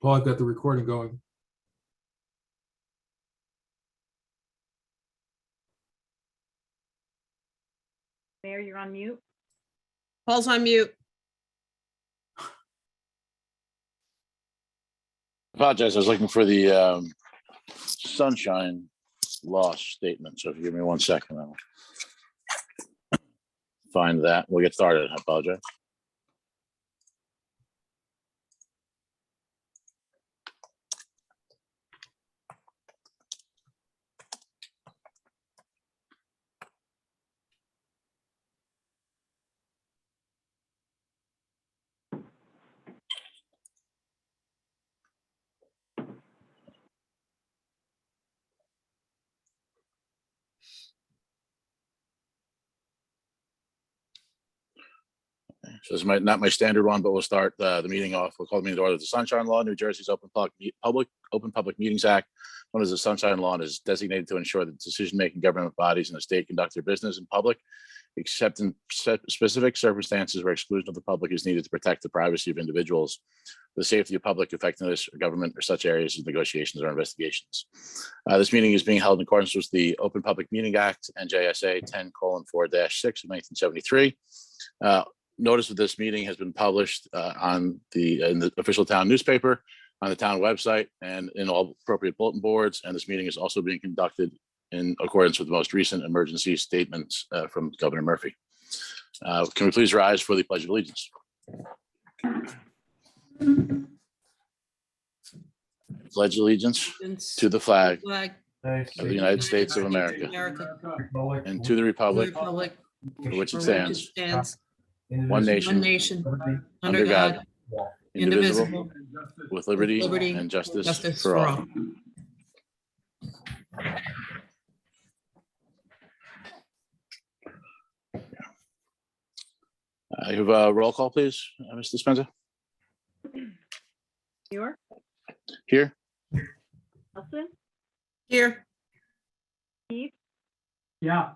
Paul, I've got the recording going. Mayor, you're on mute. Paul's on mute. Apologize, I was looking for the sunshine law statement. So if you give me 1 second, I'll find that. We'll get started. I apologize. So this is not my standard one, but we'll start the meeting off. We'll call the meeting to order. The Sunshine Law, New Jersey's Open Public Meetings Act. One is the Sunshine Law and is designated to ensure that decision-making government bodies in the state conduct their business in public, except in specific circumstances where exclusion of the public is needed to protect the privacy of individuals, the safety of public effectiveness or government or such areas of negotiations or investigations. This meeting is being held in accordance with the Open Public Meeting Act, NJSA 10:4-6 of 1973. Notice of this meeting has been published in the official town newspaper, on the town website, and in all appropriate bulletin boards. And this meeting is also being conducted in accordance with the most recent emergency statements from Governor Murphy. Can we please rise for the Pledge of Allegiance? Pledge allegiance to the flag of the United States of America and to the republic for which it stands, one nation, under God, indivisible, with liberty and justice for all. You have a roll call, please, Mr. Spencer. Muir, Here. Nelson, Here. Keith, Yeah.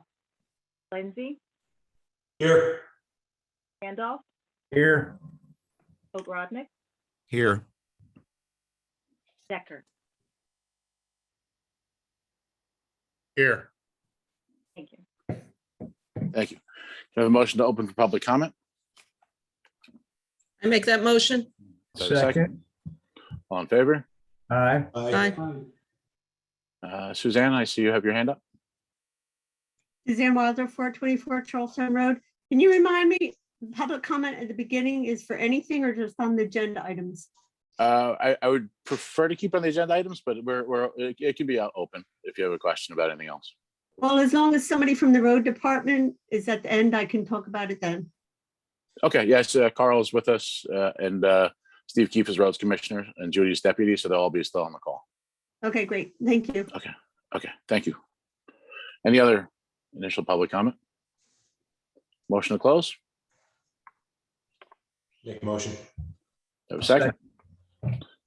Lindsay, Here. Randolph, Here. Ogrodnik, Here. Decker. Here. Thank you. Thank you. Can I have a motion to open for public comment? I make that motion. Do I have a second? All in favor? Aye. Aye. Suzanne, I see you have your hand up. Suzanne Wilder, 424 Charlestown Road. Can you remind me, public comment at the beginning is for anything or just on the agenda items? I would prefer to keep on the agenda items, but it can be open if you have a question about anything else. Well, as long as somebody from the road department is at the end, I can talk about it then. Okay, yes, Carl is with us and Steve Keefe is roads commissioner and Judy's deputy, so they'll all be still on the call. Okay, great. Thank you. Okay, thank you. Any other initial public comment? Motion to close? Make a motion. Have a second?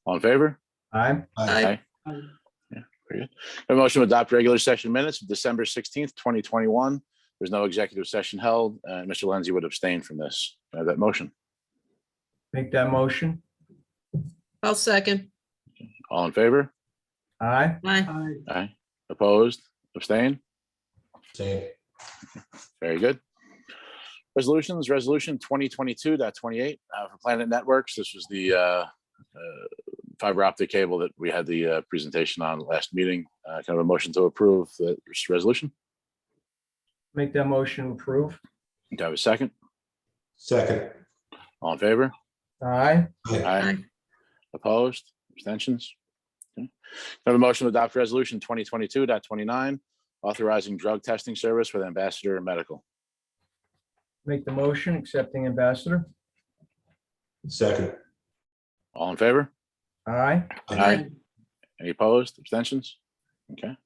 All in favor? Aye. Aye. Yeah, very good. A motion to adopt regular session minutes of December 16th, 2021. There's no executive session held, and Mr. Lindsay would abstain from this. Can I have that motion? Make that motion. I'll second. All in favor? Aye. Aye. Aye. Opposed? Abstain? Same. Very good. Resolutions, resolution 2022.28 for Planet Networks. This was the fiber optic cable that we had the presentation on last meeting. Kind of a motion to approve the resolution. Make that motion approve. Do I have a second? Second. All in favor? Aye. Aye. Opposed? Abstentions? Okay. I have a motion to adopt resolution 2022.29 authorizing drug testing service with Ambassador Medical. Make the motion accepting ambassador. Second. All in favor? Aye. Aye. Any opposed? Abstentions? Okay.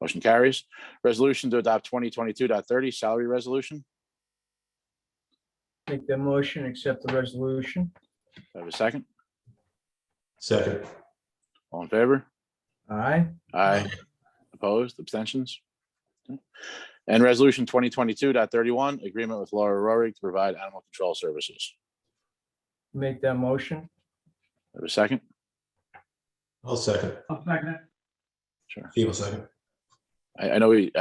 Motion carries. Resolution to adopt 2022.30 salary resolution. Make that motion accept the resolution. Do I have a second? Second. All in favor? Aye. Aye. Opposed? Abstentions? Okay. And resolution 2022.31 agreement with Laura Rory to provide animal control services. Make that motion. Do I have a second? I'll second. I'll second it. Sure. Steve will second. I know we,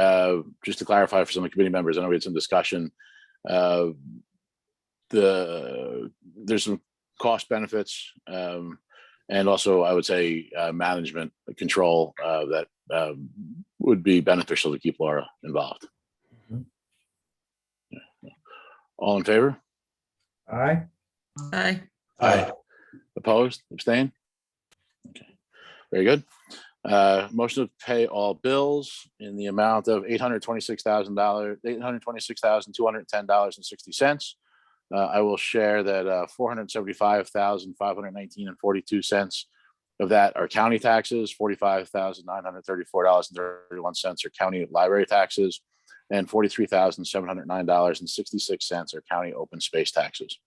just to clarify for some of the committee members, I know we had some discussion. There's some cost benefits, and also I would say management control that would be beneficial to keep Laura involved. Mhm. All in favor? Aye. Aye. Aye. Opposed? Abstain? Okay, very good. Motion to pay all bills in the amount of $826,210.60. I will share that $475,519.42 of that are county taxes, $45,934.31 are county library taxes, and $43,709.66 are county open space taxes.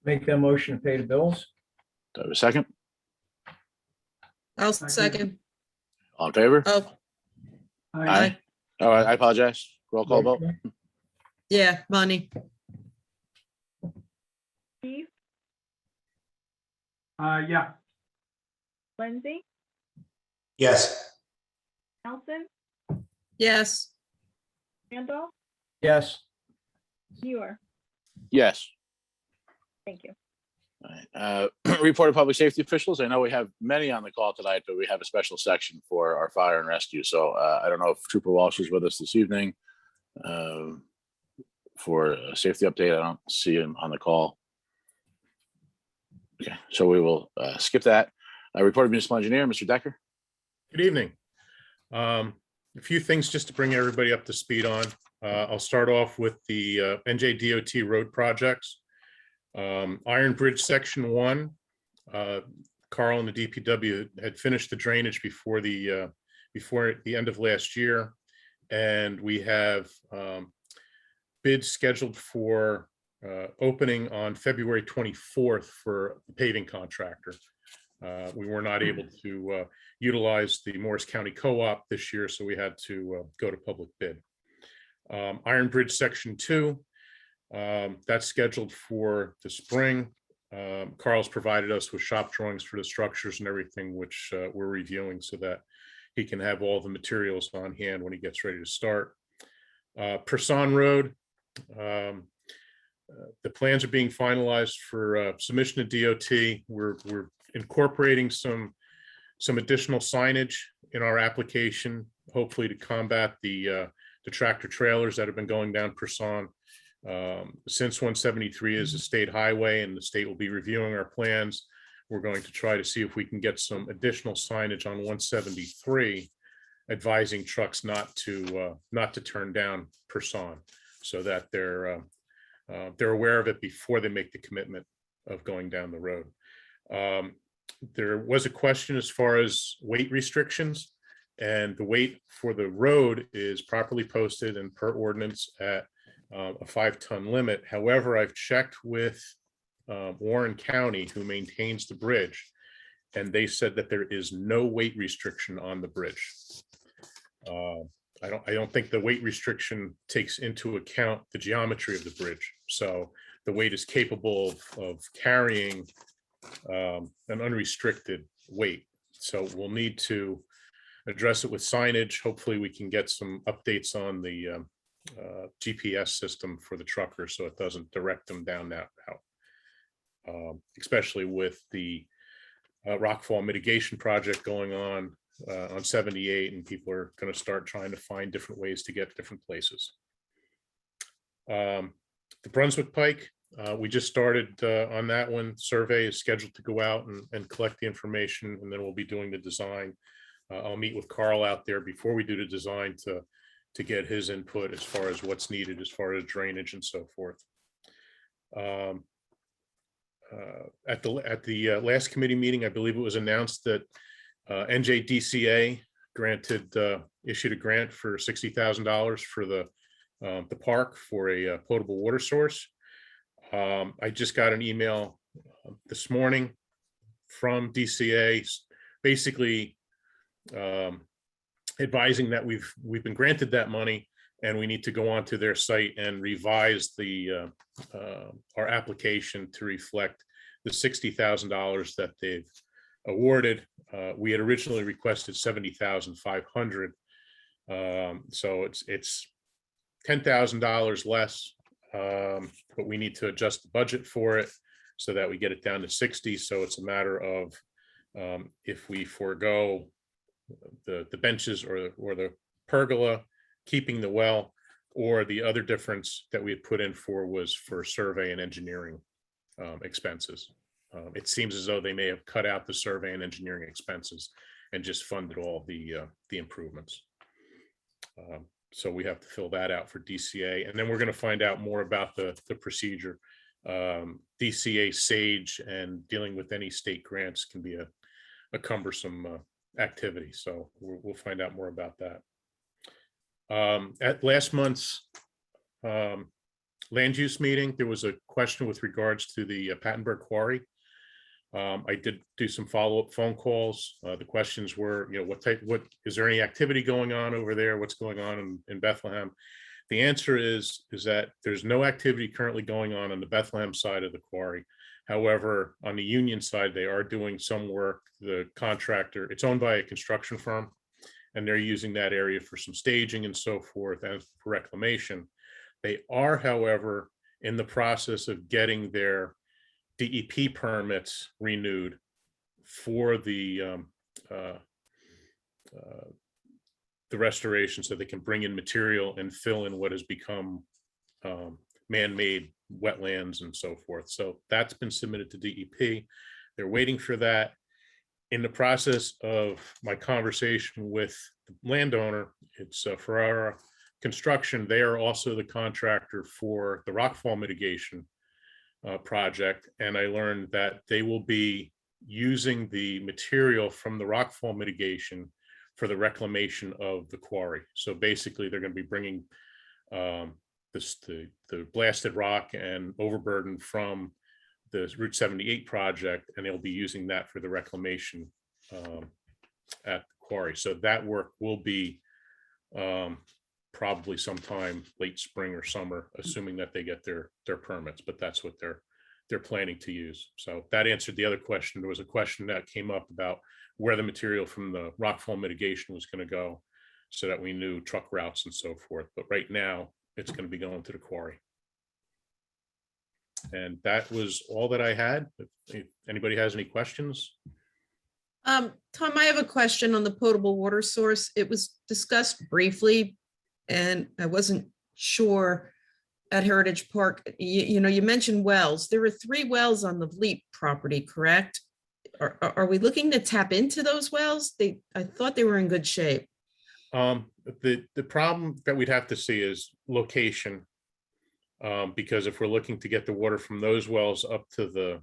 Make that motion to pay the bills. Do I have a second? I'll second. All in favor? Oh, Aye. All right, I apologize. Roll call vote. yeah, Bonnie. Steve, Yeah. Lindsay, Yes. Nelson, Yes. Randolph, Yes. Muir. Yes. Thank you. All right. Report of public safety officials. I know we have many on the call tonight, but we have a special section for our fire and rescue. So I don't know if Trooper Walsh is with us this evening for a safety update. I don't see him on the call. Okay, so we will skip that. Report of municipal engineer, Mr. Decker. Good evening. A few things just to bring everybody up to speed on. I'll start off with the NJDOT road projects. Iron Bridge Section 1, Carl and the DPW had finished the drainage before the end of last year, and we have bids scheduled for opening on February 24th for the paving contractor. We were not able to utilize the Morris County Co-op this year, so we had to go to public bid. Iron Bridge Section 2, that's scheduled for the spring. Carl's provided us with shop drawings for the structures and everything, which we're reviewing so that he can have all the materials on hand when he gets ready to start. Person Road, the plans are being finalized for submission to DOT. We're incorporating some additional signage in our application, hopefully to combat the tractor trailers that have been going down Person. Since 173 is a state highway and the state will be reviewing our plans, we're going to try to see if we can get some additional signage on 173 advising trucks not to turn down Person, so that they're aware of it before they make the commitment of going down the road. There was a question as far as weight restrictions, and the weight for the road is properly posted and per ordinance at a 5-ton limit. However, I've checked with Warren County, who maintains the bridge, and they said that there is no weight restriction on the bridge. I don't think the weight restriction takes into account the geometry of the bridge. So the weight is capable of carrying an unrestricted weight. So we'll need to address it with signage. Hopefully we can get some updates on the GPS system for the trucker so it doesn't direct them down that route. Especially with the rockfall mitigation project going on 78, and people are going to start trying to find different ways to get different places. The Brunswick Pike, we just started on that one. Survey is scheduled to go out and collect the information, and then we'll be doing the design. I'll meet with Carl out there before we do the design to get his input as far as what's needed as far as drainage and so forth. At the last committee meeting, I believe it was announced that NJDCA issued a grant for $60,000 for the park for a potable water source. I just got an email this morning from DCA, basically advising that we've been granted that money and we need to go onto their site and revise our application to reflect the $60,000 that they've awarded. We had originally requested 70,500. So it's $10,000 less, but we need to adjust the budget for it so that we get it down to 60. So it's a matter of if we forego the benches or the pergola, keeping the well, or the other difference that we had put in for was for survey and engineering expenses. It seems as though they may have cut out the survey and engineering expenses and just funded all the improvements. So we have to fill that out for DCA, and then we're going to find out more about the procedure. DCA SAGE and dealing with any state grants can be a cumbersome activity. So we'll find out more about that. At last month's land use meeting, there was a question with regards to the Pattenberg Quarry. I did do some follow-up phone calls. The questions were, what is there any activity going on over there? What's going on in Bethlehem? The answer is that there's no activity currently going on the Bethlehem side of the quarry. However, on the Union side, they are doing some work. The contractor, it's owned by a construction firm, and they're using that area for some staging and so forth and for reclamation. They are, however, in the process of getting their DEP permits renewed for the restoration, so they can bring in material and fill in what has become man-made wetlands and so forth. So that's been submitted to DEP. They're waiting for that. In the process of my conversation with the landowner, it's for our construction. They are also the contractor for the rockfall mitigation project. And I learned that they will be using the material from the rockfall mitigation for the reclamation of the quarry. So basically they're going to be bringing the blasted rock and overburden from the Route 78 project, and they'll be using that for the reclamation at the quarry. So that work will be probably sometime late spring or summer, assuming that they get their permits, but that's what they're planning to use. So that answered the other question. There was a question that came up about where the material from the rockfall mitigation was going to go, so that we knew truck routes and so forth. But right now it's going to be going to the quarry. And that was all that I had. If anybody has any questions. Tom, I have a question on the potable water source. It was discussed briefly, and I wasn't sure at Heritage Park. You mentioned wells. There were 3 wells on the Vliet property, correct? Are we looking to tap into those wells? I thought they were in good shape. The problem that we'd have to see is location, because if we're looking to get the water from those wells up to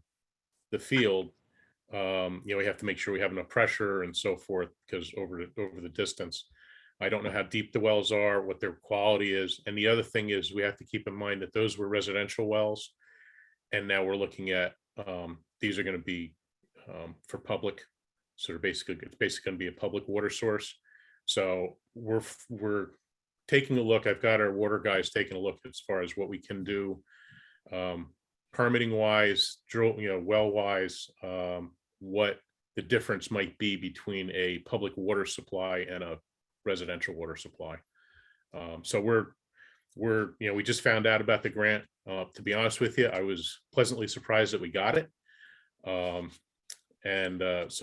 the field, we have to make sure we have enough pressure and so forth, because over the distance, I don't know how deep the wells are, what their quality is. And the other thing is we have to keep in mind that those were residential wells, and now we're looking at these are going to be for public. So it's basically going to be a public water source. So we're taking a look. I've got our water guys taking a look as far as what we can do, permitting wise, well wise, what the difference might be between a public water supply and a residential water supply. So we just found out about the grant. To be honest with you, I was pleasantly surprised that we got it. So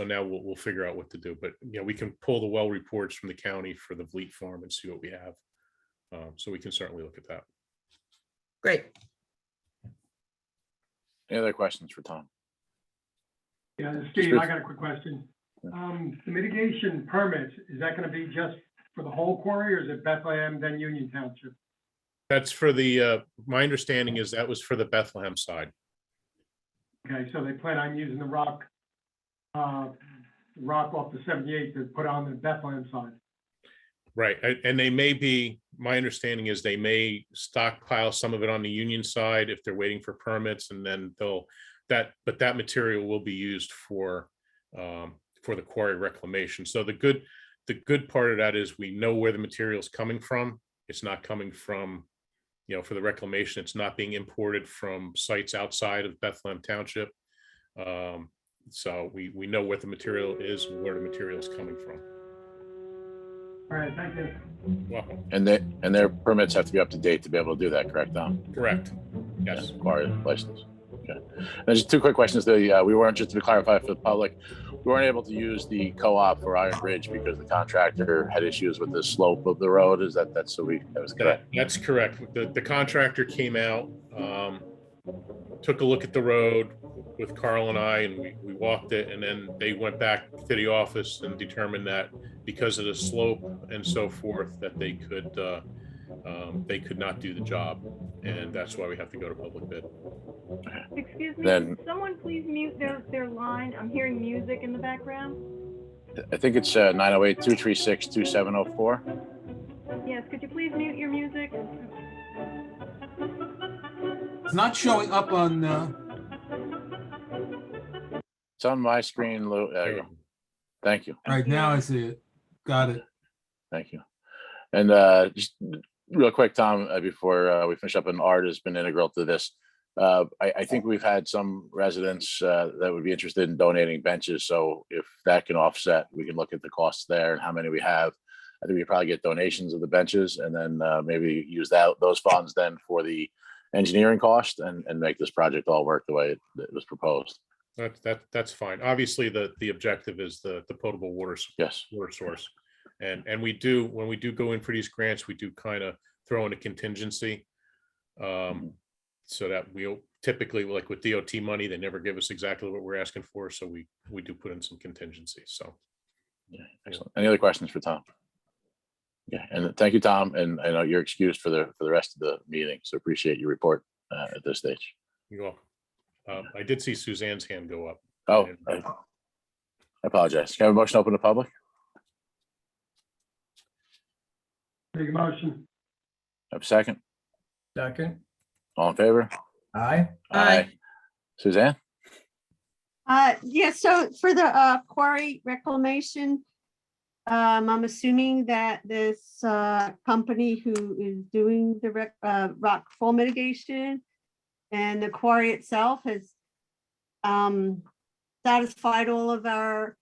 now we'll figure out what to do. But we can pull the well reports from the county for the Vliet farm and see what we have. So we can certainly look at that. Great. Any other questions for Tom? Yeah, Steve, I got a quick question. The mitigation permits, is that going to be just for the whole quarry, or is it Bethlehem, then Union Township? That's for my understanding is that was for the Bethlehem side. Okay, so they plan on using the rock off the 78 to put on the Bethlehem side. Right, and my understanding is they may stockpile some of it on the Union side if they're waiting for permits, and then but that material will be used for the quarry reclamation. So the good part of that is we know where the material is coming from. It's not coming from, for the reclamation, it's not being imported from sites outside of Bethlehem Township. So we know what the material is, and where the material is coming from. All right, thank you. Welcome. And their permits have to be up to date to be able to do that, correct, Tom? Correct. Yes. Quarry license. Okay. There's just two quick questions. We weren't, just to clarify for the public, we weren't able to use the co-op for Iron Bridge because the contractor had issues with the slope of the road. Is that was correct? That's correct. The contractor came out, took a look at the road with Carl and I, and we walked it, and then they went back to the office and determined that because of the slope and so forth, that they could not do the job, and that's why we have to go to public bid. Excuse me, Then- someone please mute their line. I'm hearing music in the background. I think it's 908-236-2704. Yes, could you please mute your music? It's not showing up on, It's on my screen, Lou. There you go. Thank you. right now I see it. Got it. Thank you. And just real quick, Tom, before we finish up, and Art has been integral to this. I think we've had some residents that would be interested in donating benches. So if that can offset, we can look at the costs there and how many we have. I think we probably get donations of the benches, and then maybe use those funds then for the engineering cost and make this project all work the way it was proposed. That's fine. Obviously, the objective is the potable water Yes. source. And we do, when we do go in for these grants, we do kind of throw in a contingency. So that we typically, like with DOT money, they never give us exactly what we're asking for. So we do put in some contingencies. So. Yeah, excellent. Any other questions for Tom? Yeah, and thank you, Tom. And I know you're excused for the rest of the meeting. So appreciate your report at this stage. You're welcome. I did see Suzanne's hand go up. Oh, I apologize. Can I have a motion to open to public? Make a motion. Have a second? Second. All in favor? Aye. Aye. Suzanne? Yeah, so for the quarry reclamation, I'm assuming that this company who is doing the rock fall mitigation and the quarry itself has satisfied all of our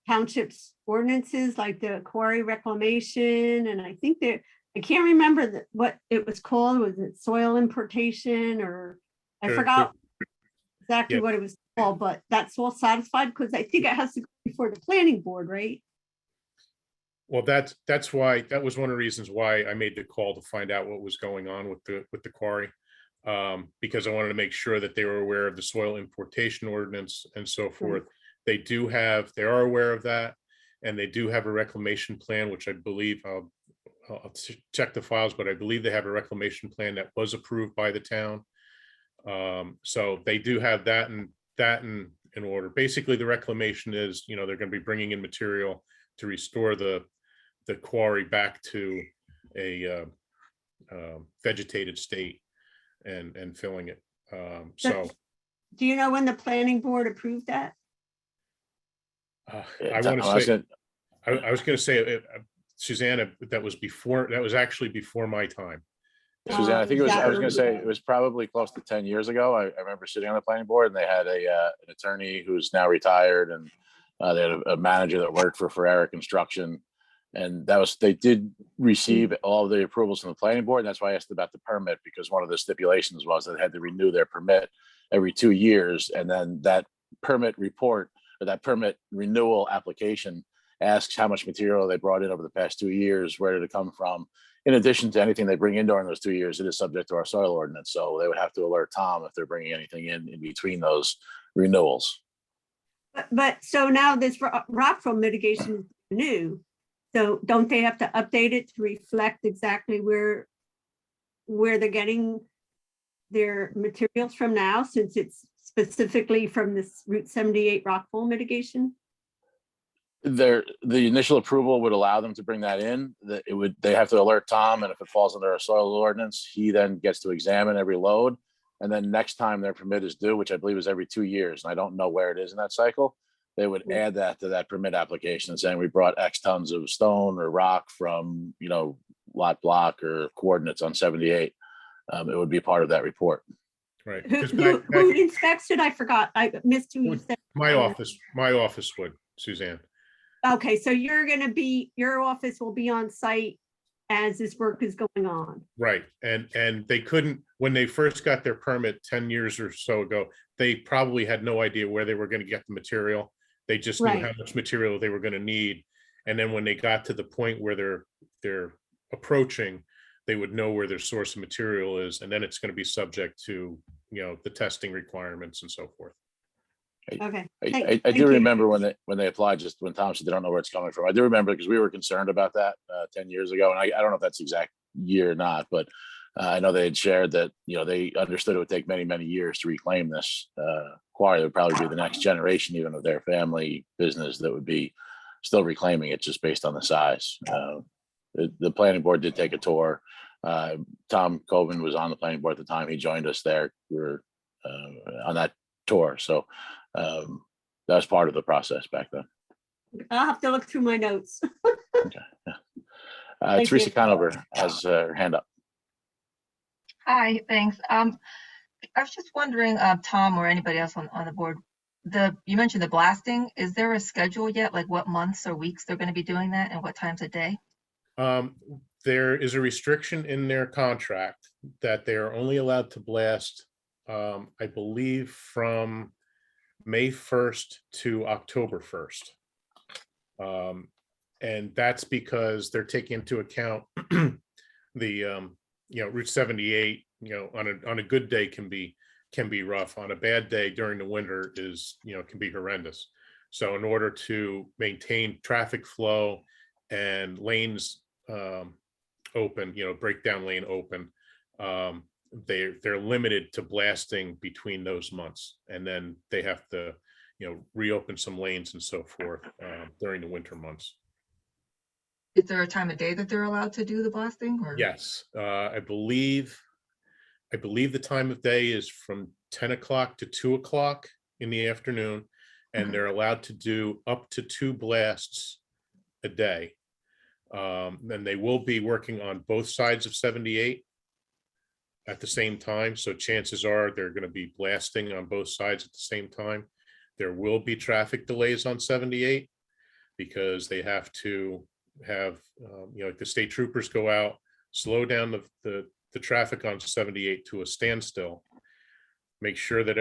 township's ordinances, like the quarry reclamation, and I think that, I can't remember what it was called. Was it soil importation, or I Sure, forgot exactly Yeah. what it was called, but that's all satisfied because I think it has to go before the planning board, right? Well, that's why, that was one of the reasons why I made the call to find out what was going on with the quarry. Because I wanted to make sure that they were aware of the soil importation ordinance and so forth. They are aware of that, and they do have a reclamation plan, which I believe, I'll check the files, but I believe they have a reclamation plan that was approved by the town. So they do have that in order. Basically, the reclamation is, they're going to be bringing in material to restore the quarry back to a vegetated state and filling it. So Do you know when the planning board approved that? I want to say, I was going to say, Susanna, that was actually before my time. Suzanne, I think it was, I was gonna Is say, it was probably close to 10 years ago. I remember sitting on the planning board, and they had an attorney who's now retired, and they had a manager that worked for Eric Construction. And they did receive all of the approvals from the planning board. And that's why I asked about the permit, because one of the stipulations was that they had to renew their permit every 2 years. And then that permit report, or that permit renewal application, asks how much material they brought in over the past 2 years, where did it come from? In addition to anything they bring in during those 2 years, it is subject to our soil ordinance. So they would have to alert Tom if they're bringing anything in between those renewals. But so now this rock fall mitigation is new. So don't they have to update it to reflect exactly where they're getting their materials from now, since it's specifically from this Route 78 rock fall mitigation? The initial approval would allow them to bring that in. They have to alert Tom, and if it falls under our soil ordinance, he then gets to examine every load. And then next time their permit is due, which I believe is every 2 years, and I don't know where it is in that cycle, they would add that to that permit application, saying we brought X tons of stone or rock from, lot block or coordinates on 78. It would be part of that report. Right. Who 'Cause back- who inspects it? I forgot. I missed who you said My office would, Suzanne. Okay, so you're gonna be, your office will be on site as this work is going on. Right, and they couldn't, when they first got their permit 10 years or so ago, they probably had no idea where they were gonna get the material. They just knew how Right. much material they were gonna need. And then when they got to the point where they're approaching, they would know where their source of material is, and then it's gonna be subject to, the testing requirements and so forth. Okay. I Thank do you. remember when they applied, just when Tom said they don't know where it's coming from. I do remember because we were concerned about that 10 years ago. And I don't know if that's the exact year or not, but I know they had shared that, they understood it would take many, many years to reclaim this quarry. It would probably be the next generation, even of their family business, that would be still reclaiming it just based on the size. The planning board did take a tour. Tom Coben was on the planning board at the time. He joined us there. We were on that tour. So that was part of the process back then. I'll have to look through my notes. Okay. Yeah. Thank Teresa you. Conover has her hand up. Hi, thanks. I was just wondering, Tom or anybody else on the board, you mentioned the blasting. Is there a schedule yet? Like what months or weeks they're going to be doing that and what times a day? There is a restriction in their contract that they are only allowed to blast, I believe, from May 1st to October 1st. And that's because they're taking into account the Route 78, on a good day can be rough. On a bad day during the winter can be horrendous. So in order to maintain traffic flow and lanes open, breakdown lane open, they're limited to blasting between those months, and then they have to reopen some lanes and so forth during the winter months. Is there a time of day that they're allowed to do the blasting? Or? Yes, I believe the time of day is from 10 o'clock to 2 o'clock in the afternoon, and they're allowed to do up to 2 blasts a day. And they will be working on both sides of 78 at the same time. So chances are they're going to be blasting on both sides at the same time. There will be traffic delays on 78 because they have to have, the state troopers go out, slow down the traffic on 78 to a standstill, make sure that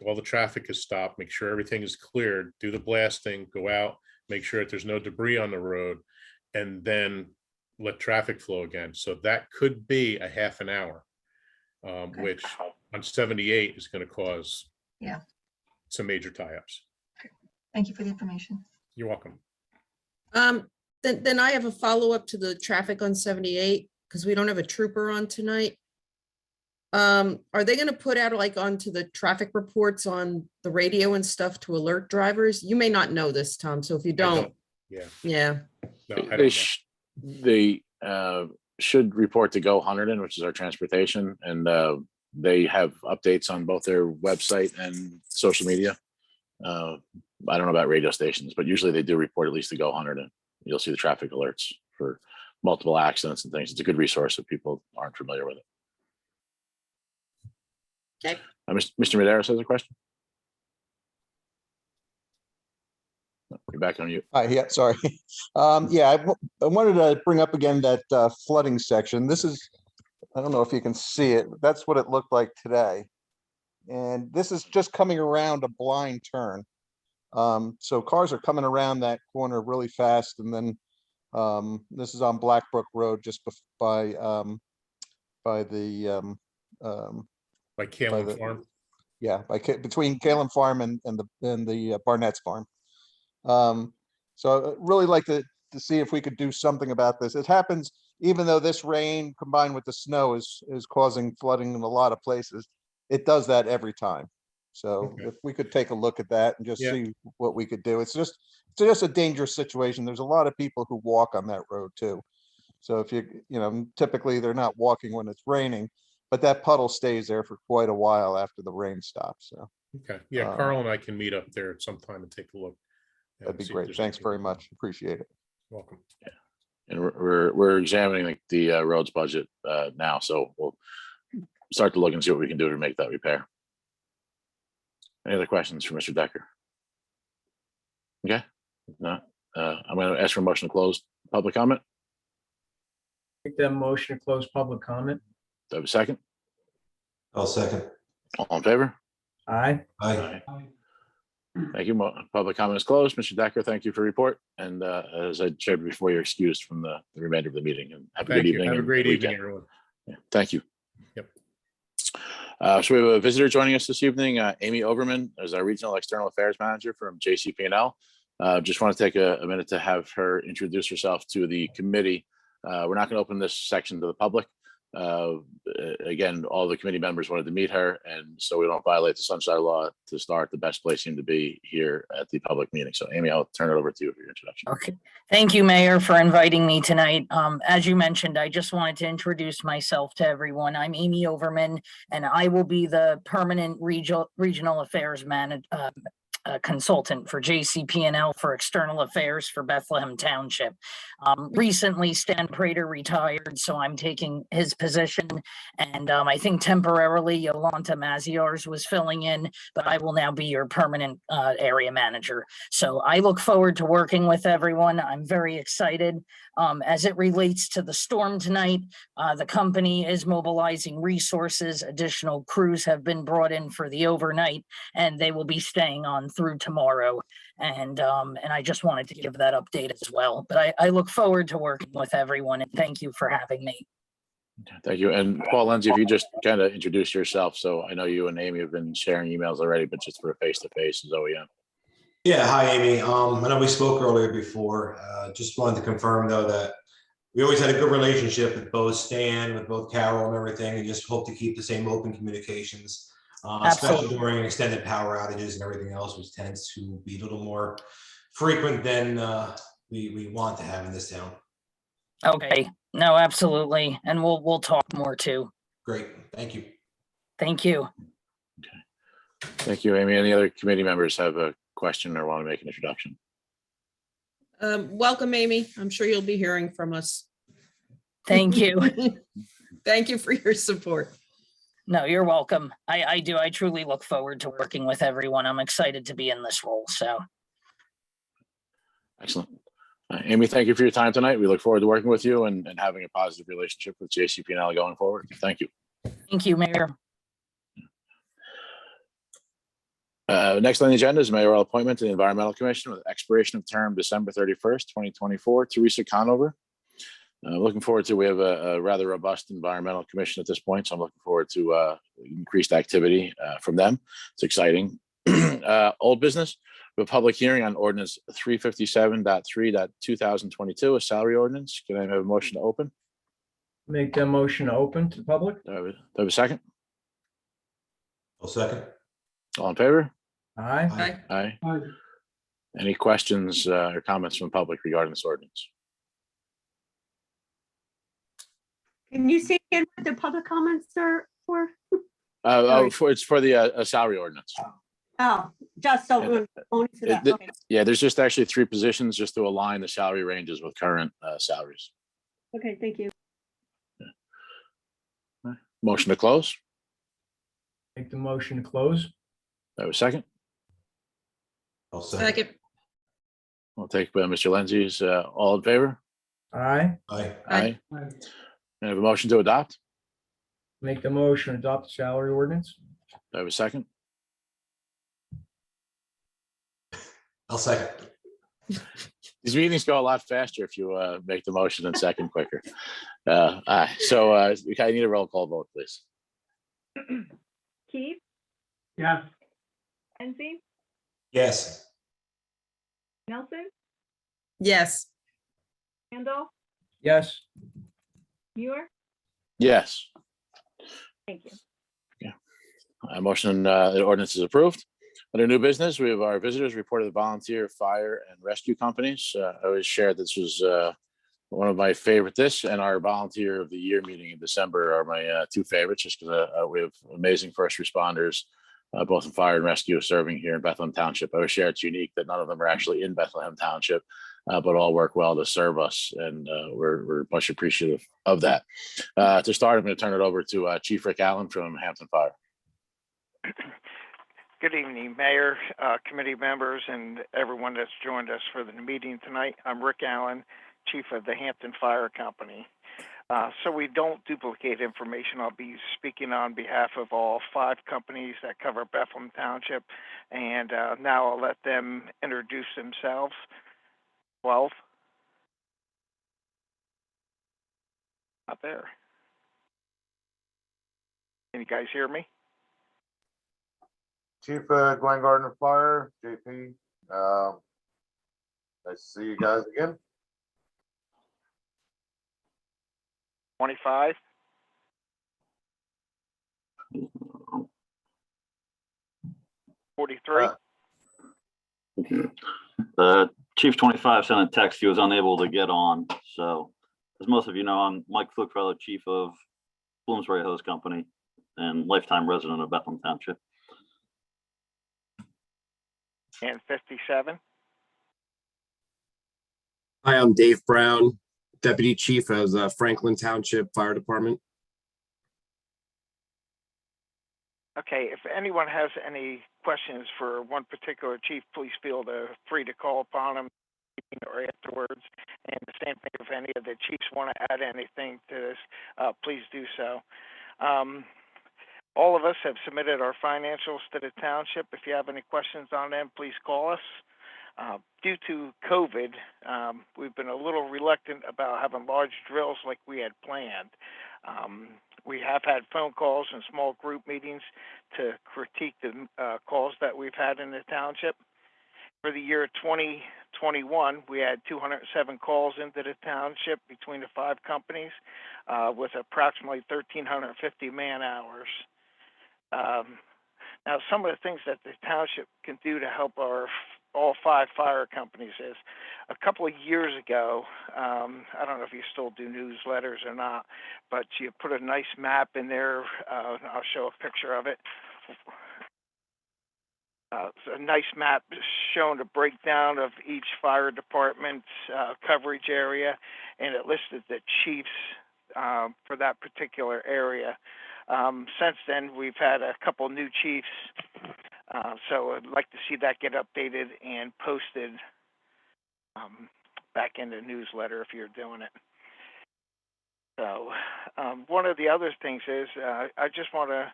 all the traffic is stopped, make sure everything is cleared, do the blasting, go out, make sure that there's no debris on the road, and then let traffic flow again. So that could be a half an hour, which on 78 is going to cause some major tie-ups. Thank you for the information. You're welcome. Then I have a follow-up to the traffic on 78, because we don't have a trooper on tonight. Are they going to put out onto the traffic reports on the radio and stuff to alert drivers? You may not know this, Tom, so if you don't. Yeah. No, I don't know. They should report to Go Hunterdon, which is our transportation, and they have updates on both their website and social media. I don't know about radio stations, but usually they do report at least to Go Hunterdon. You'll see the traffic alerts for multiple accidents and things. It's a good resource if people aren't familiar with it. Okay. Mr. Madera has a question. You're back on you. Hi, yeah, sorry. I wanted to bring up again that flooding section. This is, I don't know if you can see it, but that's what it looked like today. And this is just coming around a blind turn. So cars are coming around that corner really fast. And then this is on Blackbrook Road, just by the By Kalen Farm. Yeah, between Kalen Farm and the Barnett's Farm. So I'd really like to see if we could do something about this. It happens, even though this rain combined with the snow is causing flooding in a lot of places, it does that every time. So if we could take a look at that and just see what we could do. It's just a dangerous situation. There's a lot of people who walk on that road too. So if typically they're not walking when it's raining, but that puddle stays there for quite a while after the rain stops. So Okay. Yeah, Carl and I can meet up there at some time and take a look. That'd be great. Thanks very much. Appreciate it. Welcome. Yeah. And we're examining the roads budget now, so we'll start to look and see what we can do to make that repair. Any other questions for Mr. Decker? Okay, no, I'm going to ask for a motion to close public comment. Make that motion to close public comment. Do I have a second? I'll second. All in favor? Aye. Aye. Thank you. Public comment is closed. Mr. Decker, thank you for your report. And as I shared before, you're excused from the remainder of the meeting. And have a good Thank you. evening. Have a and great evening, weekend. everyone. Yeah, thank you. Yep. So we have a visitor joining us this evening, Amy Overman, as our Regional External Affairs Manager from JCP&L. Just want to take a minute to have her introduce herself to the committee. We're not going to open this section to the public. Again, all the committee members wanted to meet her, and so we don't violate the sunshine law to start. The best place seemed to be here at the public meeting. So Amy, I'll turn it over to you for your introduction. Okay, thank you, Mayor, for inviting me tonight. As you mentioned, I just wanted to introduce myself to everyone. I'm Amy Overman, and I will be the permanent regional affairs consultant for JCP&L for external affairs for Bethlehem Township. Recently, Stan Prater retired, so I'm taking his position. And I think temporarily Yolanta Maziarz was filling in, but I will now be your permanent area manager. So I look forward to working with everyone. I'm very excited. As it relates to the storm tonight, the company is mobilizing resources. Additional crews have been brought in for the overnight, and they will be staying on through tomorrow. And I just wanted to give that update as well. But I look forward to working with everyone, and thank you for having me. Thank you. And Paul Lindsay, if you just kind of introduce yourself. So I know you and Amy have been sharing emails already, but just for a face-to-face is OEM. Yeah, hi, Amy. I know we spoke earlier before. Just wanted to confirm, though, that we always had a good relationship with both Stan, with both Carol and everything, and just hope to keep the same open communications, especially during extended power outages and everything else, which tends to be a little more frequent than we want to have in this town. Okay, no, absolutely. And we'll talk more too. Great. Thank you. Thank you. Thank you, Amy. Any other committee members have a question or want to make an introduction? Welcome, Amy. I'm sure you'll be hearing from us. Thank you. Thank you for your support. No, you're welcome. I do. I truly look forward to working with everyone. I'm excited to be in this role. So. Excellent. Amy, thank you for your time tonight. We look forward to working with you and having a positive relationship with JCP&L going forward. Thank you. Thank you, Mayor. Next on the agenda is mayoral appointment to the Environmental Commission with expiration of term December 31st, 2024. Teresa Conover. Looking forward to, we have a rather robust environmental commission at this point, so I'm looking forward to increased activity from them. It's exciting. Old business, we have a public hearing on ordinance 357.3.2022, a salary ordinance. Can I have a motion to open? Make that motion to open to the public. Do I have a second? I'll second. All in favor? Aye. Aye. Aye. Aye. Any questions or comments from the public regarding this ordinance? Can you say again what the public comments are for? It's for the salary ordinance. Oh, just so. only for that, okay. Yeah, there's just actually 3 positions just to align the salary ranges with current salaries. Okay, thank you. Motion to close. Make the motion to close. I have a second. I'll second. Second. I'll take Mr. Lindsay's. All in favor? Aye. Aye. Aye. Aye. I have a motion to adopt. Make the motion to adopt the salary ordinance. Do I have a second? I'll second. These meetings go a lot faster if you make the motion and second quicker. Aye. So I need a roll call vote, please. Keith, Yes. Lindsay, Yes. Nelson, Yes. Randall, Yes. Muir. Yes. Thank you. Motion, the ordinance is approved. Under new business, we have our visitors report of the volunteer fire and rescue companies. I always share this was one of my favorite. This and our volunteer of the year meeting in December are my 2 favorites, just because we have amazing first responders, both in fire and rescue, serving here in Bethlehem Township. I always share it's unique that none of them are actually in Bethlehem Township, but all work well to serve us, and we're much appreciative of that. To start, I'm going to turn it over to Chief Rick Allen from Hampton Fire. Good evening, Mayor, committee members, and everyone that's joined us for the meeting tonight. I'm Rick Allen, Chief of the Hampton Fire Company. So we don't duplicate information. I'll be speaking on behalf of all 5 companies that cover Bethlehem Township, and now I'll let them introduce themselves. 12. Out there. Can you guys hear me? Chief Glenn Gardner Fire, JP. Nice to see you guys again. 25. $43. Chief 25 sent a text. He was unable to get on. So, as most of you know, I'm Mike Flukefellow, Chief of Bloomsbury Hose Company and lifetime resident of Bethlehem Township. And 57. Hi, I'm Dave Brown, Deputy Chief of Franklin Township Fire Department. Okay, if anyone has any questions for one particular chief, please feel free to call upon them or afterwards. And the same thing, if any of the chiefs want to add anything to this, please do so. All of us have submitted our financials to the township. If you have any questions on them, please call us. Due to COVID, we've been a little reluctant about having large drills like we had planned. We have had phone calls and small group meetings to critique the calls that we've had in the township. For the year 2021, we had 207 calls into the township between the 5 companies with approximately 1,350 man hours. Now, some of the things that the township can do to help all 5 fire companies is, a couple of years ago, I don't know if you still do newsletters or not, but you put a nice map in there. I'll show a picture of it. It's a nice map showing a breakdown of each fire department's coverage area, and it listed the chiefs for that particular area. Since then, we've had a couple new chiefs, so I'd like to see that get updated and posted back in the newsletter if you're doing it. So one of the other things is I just want to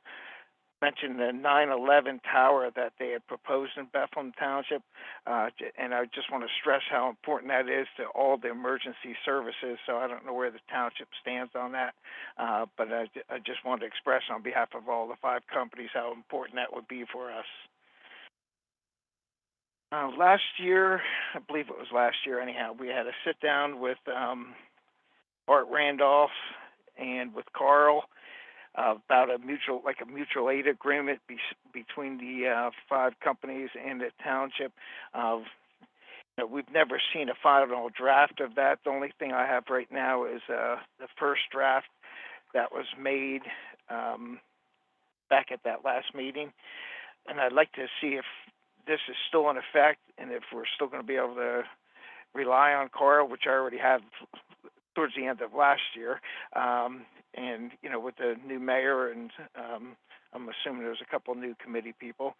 mention the 9/11 tower that they had proposed in Bethlehem Township, and I just want to stress how important that is to all the emergency services. So I don't know where the township stands on that, but I just want to express on behalf of all the 5 companies how important that would be for us. Last year, I believe it was last year anyhow, we had a sit down with Art Randolph and with Carl about a mutual aid agreement between the 5 companies and the township. We've never seen a final draft of that. The only thing I have right now is the first draft that was made back at that last meeting, and I'd like to see if this is still in effect and if we're still going to be able to rely on Carl, which I already had towards the end of last year. And, with the new mayor and I'm assuming there's a couple new committee people,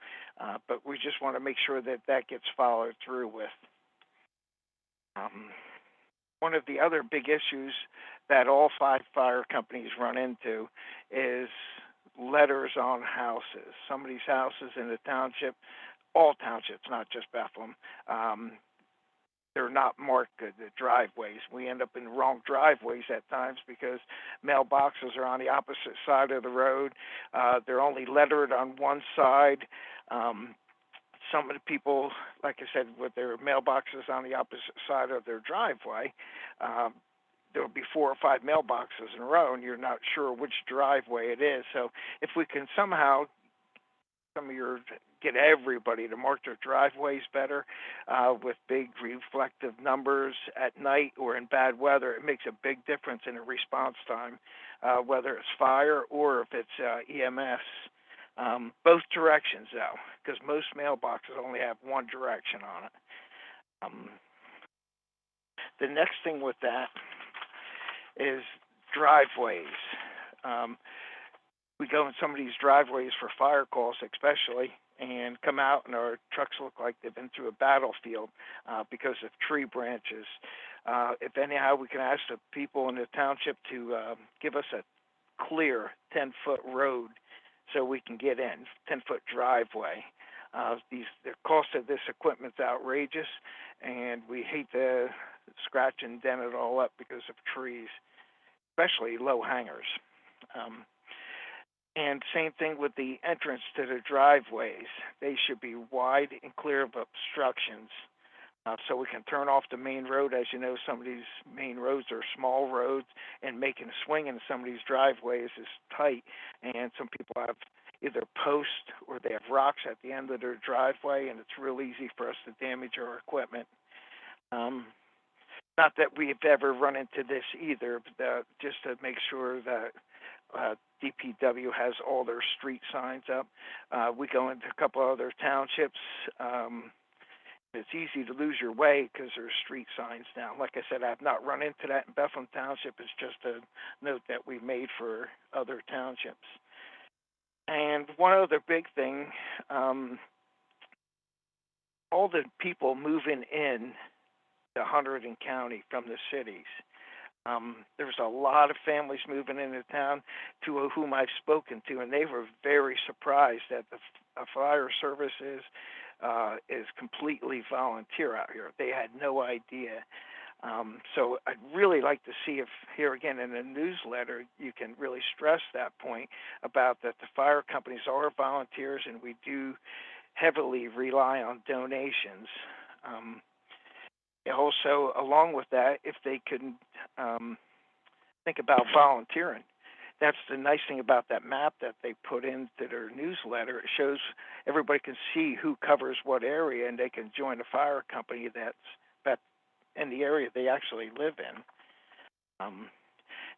but we just want to make sure that that gets followed through with. One of the other big issues that all 5 fire companies run into is letters on houses. Some of these houses in the township, all townships, not just Bethlehem, they're not marked good, the driveways. We end up in wrong driveways at times because mailboxes are on the opposite side of the road. They're only lettered on one side. Some of the people, like I said, with their mailboxes on the opposite side of their driveway, there'll be 4 or 5 mailboxes in a row, and you're not sure which driveway it is. So if we can somehow get everybody to mark their driveways better with big reflective numbers at night or in bad weather, it makes a big difference in a response time, whether it's fire or if it's EMS. Both directions, though, because most mailboxes only have one direction on it. The next thing with that is driveways. We go in some of these driveways for fire calls especially, and come out and our trucks look like they've been through a battlefield because of tree branches. If anyhow, we can ask the people in the township to give us a clear 10-foot road so we can get in, 10-foot driveway. The cost of this equipment's outrageous, and we hate to scratch and dent it all up because of trees, especially low hangers. And same thing with the entrance to the driveways. They should be wide and clear of obstructions so we can turn off the main road. As you know, some of these main roads are small roads, and making a swing in some of these driveways is tight, and some people have either posts or they have rocks at the end of their driveway, and it's real easy for us to damage our equipment. Not that we've ever run into this either, but just to make sure that DPW has all their street signs up. We go into a couple other townships. It's easy to lose your way because there's street signs down. Like I said, I've not run into that in Bethlehem Township. It's just a note that we made for other townships. And one other big thing, all the people moving in to Hunterdon County from the cities. There's a lot of families moving into town to whom I've spoken to, and they were very surprised that the fire service is completely volunteer out here. They had no idea. So I'd really like to see if here again in the newsletter you can really stress that point about that the fire companies are volunteers and we do heavily rely on donations. Also, along with that, if they can think about volunteering. That's the nice thing about that map that they put into their newsletter. It shows everybody can see who covers what area, and they can join a fire company that's in the area they actually live in.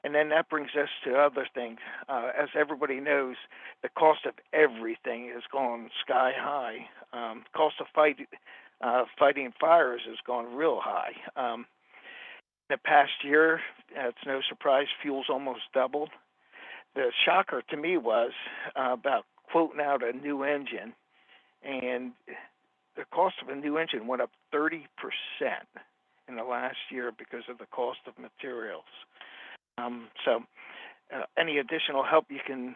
And then that brings us to other things. As everybody knows, the cost of everything has gone sky high. Cost of fighting fires has gone real high. The past year, it's no surprise, fuel's almost doubled. The shocker to me was about quoting out a new engine, and the cost of a new engine went up 30% in the last year because of the cost of materials. So any additional help you can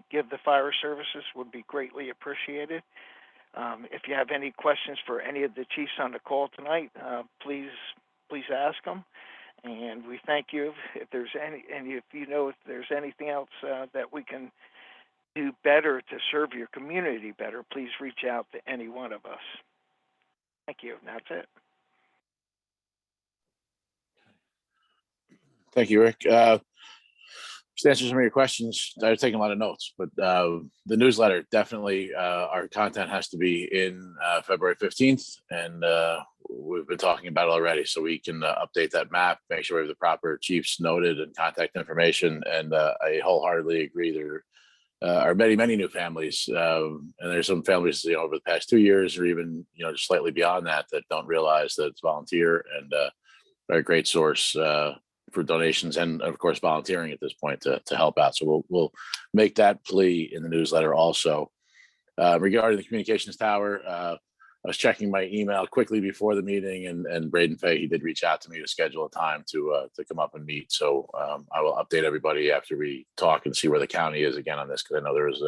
give the fire services would be greatly appreciated. If you have any questions for any of the chiefs on the call tonight, please ask them. And we thank you. If there's if you know if there's anything else that we can do better to serve your community better, please reach out to any one of us. Thank you. That's it. Thank you, Rick. Just answer some of your questions. I've taken a lot of notes, but the newsletter, definitely our content has to be in February 15th. And we've been talking about it already, so we can update that map, make sure we have the proper chiefs noted and contact information. And I wholeheartedly agree there are many, many new families. And there's some families, over the past 2 years or even, just slightly beyond that, that don't realize that it's volunteer and a great source for donations and of course volunteering at this point to help out. So we'll make that plea in the newsletter also. Regarding the communications tower, I was checking my email quickly before the meeting, and Braden Fay, he did reach out to me to schedule a time to come up and meet. So I will update everybody after we talk and see where the county is again on this, because I know there's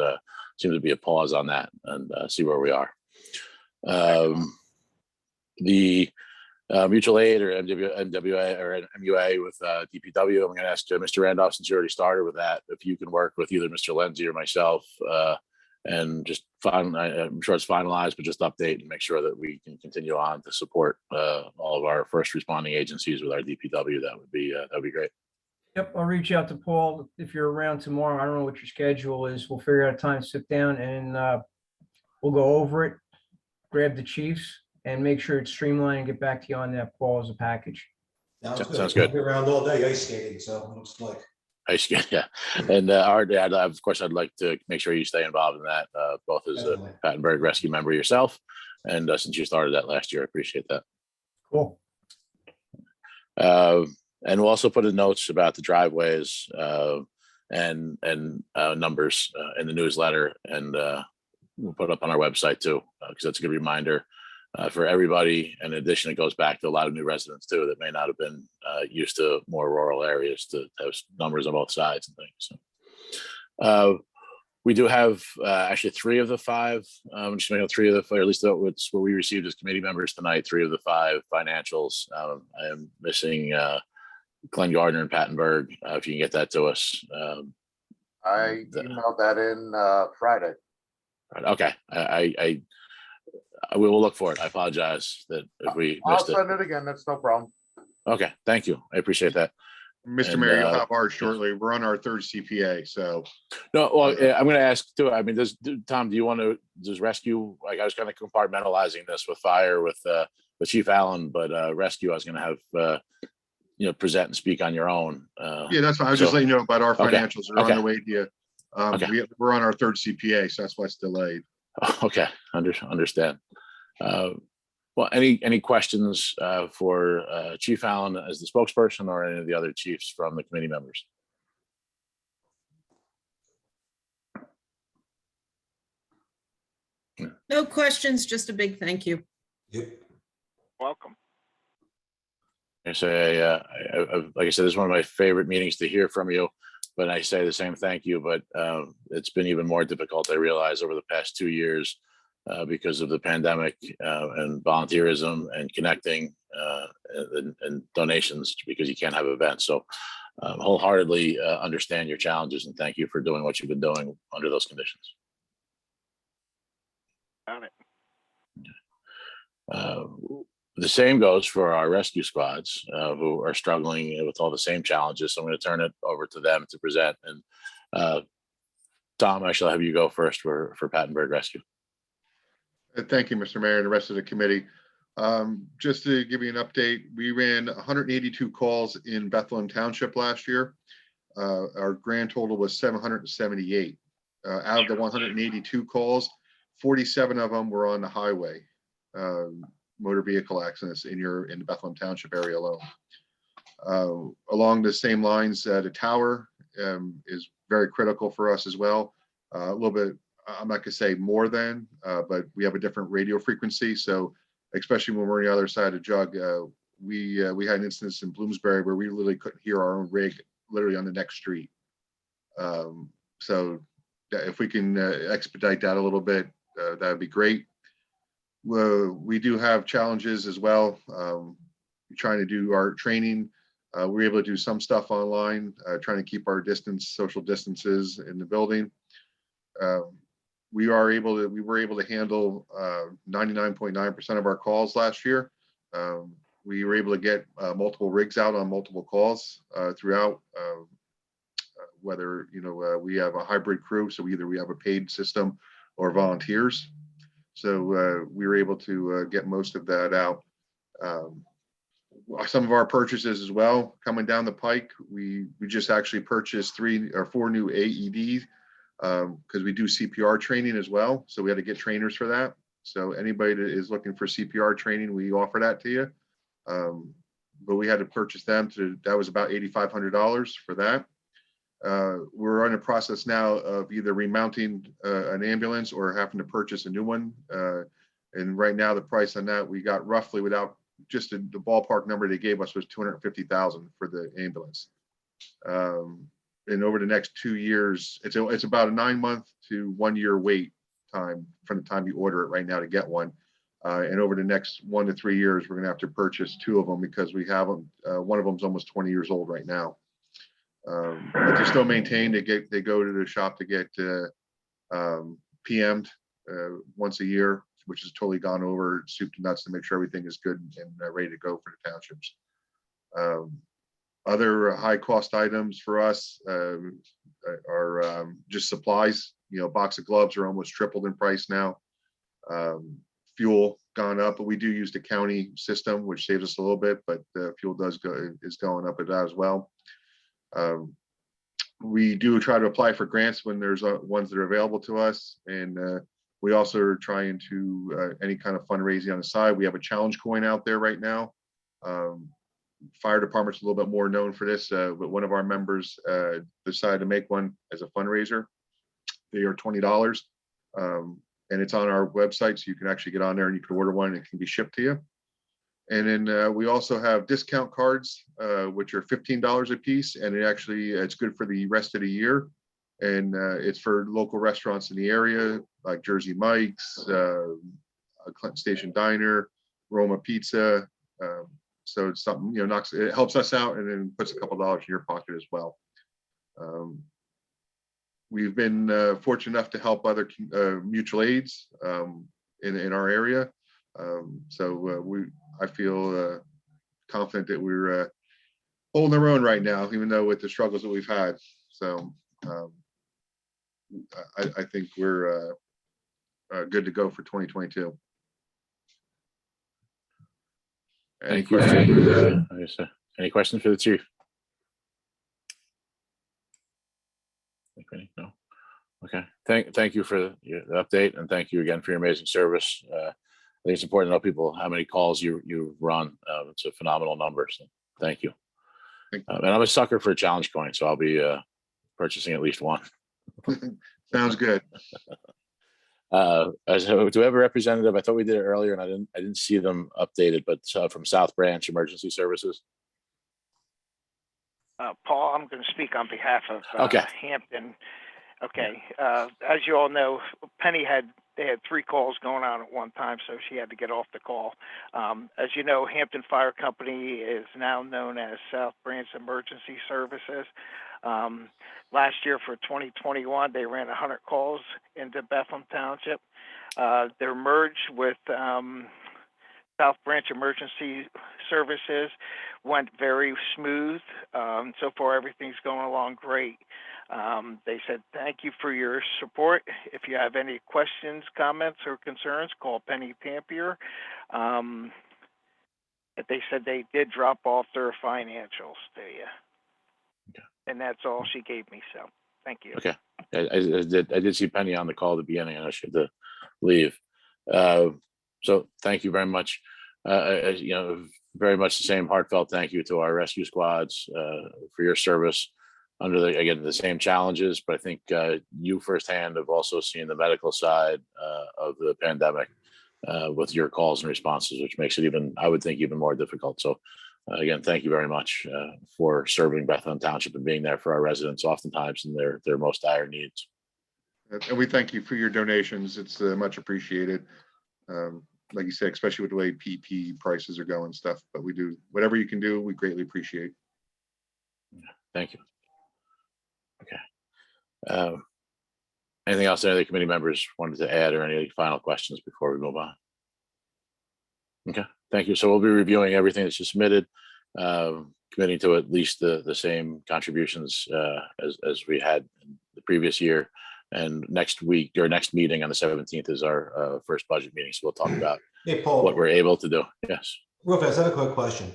seems to be a pause on that, and see where we are. The mutual aid or MWA or MUA with DPW. I'm going to ask Mr. Randolph, since you already started with that, if you can work with either Mr. Lindsay or myself and just I'm sure it's finalized, but just update and make sure that we can continue on to support all of our first responding agencies with our DPW. That would be great. Yep, I'll reach out to Paul if you're around tomorrow. I don't know what your schedule is. We'll figure out a time to sit down and we'll go over it, grab the chiefs, and make sure it's streamlined and get back to you on that, Paul, as a package. Sounds good. I'll be around all day ice skating, so it looks like. Ice skating, yeah. And of course, I'd like to make sure you stay involved in that, both as a Pattenberg Rescue member yourself, and since you started that last year, I appreciate that. Cool. And we'll also put in notes about the driveways and numbers in the newsletter, and we'll put up on our website too, because that's a good reminder for everybody. And in addition, it goes back to a lot of new residents too that may not have been used to more rural areas to have numbers on both sides and things. So, we do have actually 3 of the 5, just making 3 of the 5, or at least that's what we received as committee members tonight, 3 of the 5 financials. I am missing Glenn Gardner and Pattenberg. If you can get that to us. I emailed that in Friday. Okay, I we will look for it. I apologize that if we I'll missed it. send it again. That's no problem. Okay, thank you. I appreciate that. Mr. And, Mayor, you'll have ours shortly. We're on our 3rd CPA, so. No, well, I'm going to ask too. I mean, Tom, do you want to, does rescue, like I was kind of compartmentalizing this with fire with Chief Allen, but rescue, I was going to have, present and speak on your own. Yeah, that's fine. I was just letting you know about our Okay. financials. They're on the way to you. Okay. We're on our 3rd CPA, so that's why it's delayed. Okay, understand. Well, any questions for Chief Allen as the spokesperson or any of the other chiefs from the committee members? No questions, just a big thank you. Welcome. I say, like I said, this is one of my favorite meetings to hear from you, but I say the same thank you, but it's been even more difficult, I realize, over the past 2 years because of the pandemic and volunteerism and connecting and donations, because you can't have events. So wholeheartedly understand your challenges and thank you for doing what you've been doing under those conditions. Got it. The same goes for our rescue squads who are struggling with all the same challenges. So I'm going to turn it over to them to present. And Tom, I shall have you go first for Pattenberg Rescue. Thank you, Mr. Mayor, and the rest of the committee. Just to give you an update, we ran 182 calls in Bethlehem Township last year. Our grand total was 778. Out of the 182 calls, 47 of them were on the highway, motor vehicle accidents in the Bethlehem Township area alone. Along the same lines, the tower is very critical for us as well. A little bit, I'm not gonna say more than, but we have a different radio frequency. So especially when we're on the other side of Jug, we had an instance in Bloomsbury where we literally couldn't hear our own rig literally on the next street. So if we can expedite that a little bit, that would be great. We do have challenges as well. Trying to do our training. We're able to do some stuff online, trying to keep our social distances in the building. We were able to handle 99.9% of our calls last year. We were able to get multiple rigs out on multiple calls throughout. Whether we have a hybrid crew, so either we have a paid system or volunteers. So we were able to get most of that out. Some of our purchases as well coming down the pike. We just actually purchased 3 or 4 new AEDs because we do CPR training as well. So we had to get trainers for that. So anybody that is looking for CPR training, we offer that to you. But we had to purchase them. That was about $8,500 for that. We're in the process now of either remounting an ambulance or having to purchase a new one. And right now the price on that, we got roughly, without just the ballpark number they gave us, was $250,000 for the ambulance. And over the next 2 years, it's about a 9-month to 1-year wait time from the time you order it right now to get one. And over the next 1 to 3 years, we're gonna have to purchase 2 of them because we have them. One of them's almost 20 years old right now. But they're still maintained. They go to the shop to get PM'd once a year, which is totally gone over soup to nuts to make sure everything is good and ready to go for the townships. Other high cost items for us are just supplies. A box of gloves are almost tripled in price now. Fuel gone up, but we do use the county system, which saves us a little bit, but the fuel is going up at that as well. We do try to apply for grants when there's ones that are available to us, and we also are trying to any kind of fundraising on the side. We have a challenge coin out there right now. Fire department's a little bit more known for this, but one of our members decided to make one as a fundraiser. They are $20. and it's on our website, so you can actually get on there and you can order one and it can be shipped to you. And then we also have discount cards, which are $15 a piece, and it's good for the rest of the year. And it's for local restaurants in the area, like Jersey Mike's, Clinton Station Diner, Roma Pizza. So it's something, it helps us out and then puts a couple dollars in your pocket as well. We've been fortunate enough to help other mutual aids in our area. I feel confident that we're holding our own right now, even though with the struggles that we've had. So I think we're good to go for 2022. Any questions? Any questions for the chief? No. Okay. Thank you for the update, and thank you again for your amazing service. I think it's important to know people how many calls you run. It's a phenomenal number. So thank you. And I'm a sucker for a challenge coin, so I'll be purchasing at least one. Sounds good. Do we have a representative? I thought we did it earlier, and I didn't see them updated. But from South Branch Emergency Services. Paul, I'm going to speak on behalf of Okay. Hampton. Okay, as you all know, Penny had 3 calls going on at one time, so she had to get off the call. As you know, Hampton Fire Company is now known as South Branch Emergency Services. Last year for 2021, they ran 100 calls into Bethlehem Township. They're merged with South Branch Emergency Services, went very smooth. So far, everything's going along great. They said, thank you for your support. If you have any questions, comments, or concerns, call Penny Tampier. They said they did drop off their financials to you. Okay. And that's all she gave me, so thank you. Okay. I did see Penny on the call at the beginning. I know she had to leave. So thank you very much. Very much the same heartfelt thank you to our rescue squads for your service under the same challenges. But I think you firsthand have also seen the medical side of the pandemic with your calls and responses, which makes it I would think, even more difficult. So again, thank you very much for serving Bethlehem Township and being there for our residents oftentimes in their most dire needs. And we thank you for your donations. It's much appreciated. Like you said, especially with the way PP prices are going and stuff, but we do whatever you can do, we greatly appreciate. Thank you. Okay. Anything else any other committee members wanted to add, or any final questions before we move on? Okay, thank you. So we'll be reviewing everything that's submitted, committing to at least the same contributions as we had in the previous year. And next week, or next meeting on the 17th, is our first budget meeting. So we'll talk about what we're able to do. Yes. Real fast, I have a quick question.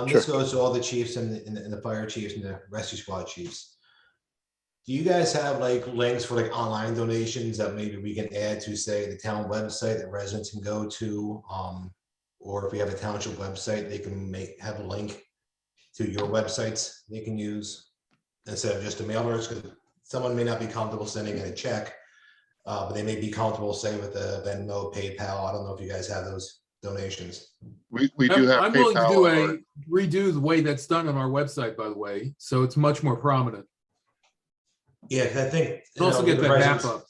This Sure. goes to all the chiefs and the fire chiefs and the rescue squad chiefs. Do you guys have like links for like online donations that maybe we can add to, say, the town website that residents can go to? Or if we have a township website, they can have a link to your websites they can use instead of just the mailers, because someone may not be comfortable sending in a check, but they may be comfortable, say, with a Venmo, PayPal. I don't know if you guys have those donations. We do have I'm willing to PayPal. redo the way that's done on our website, by the way, so it's much more prominent. Yeah, 'cause I think Also get the that map residents- up.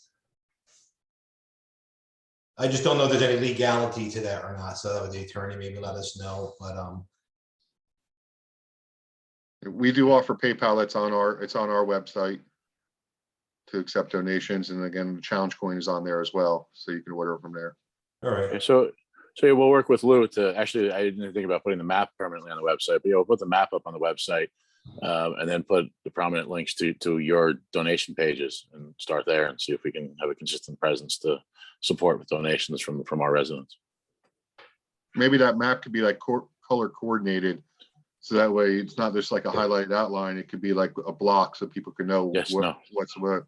I just don't know if there's any legality to that or not. So that would the attorney maybe let us know. But We do offer PayPal. It's on our website to accept donations. And again, the challenge coin is on there as well. So you can order from there. all right. Okay, so yeah, we'll work with Lou to actually, I didn't think about putting the map permanently on the website, but we'll put the map up on the website and then put the prominent links to your donation pages and start there and see if we can have a consistent presence to support with donations from our residents. Maybe that map could be like color coordinated. So that way it's not just like a highlighted outline. It could be like a block so people can know what's what.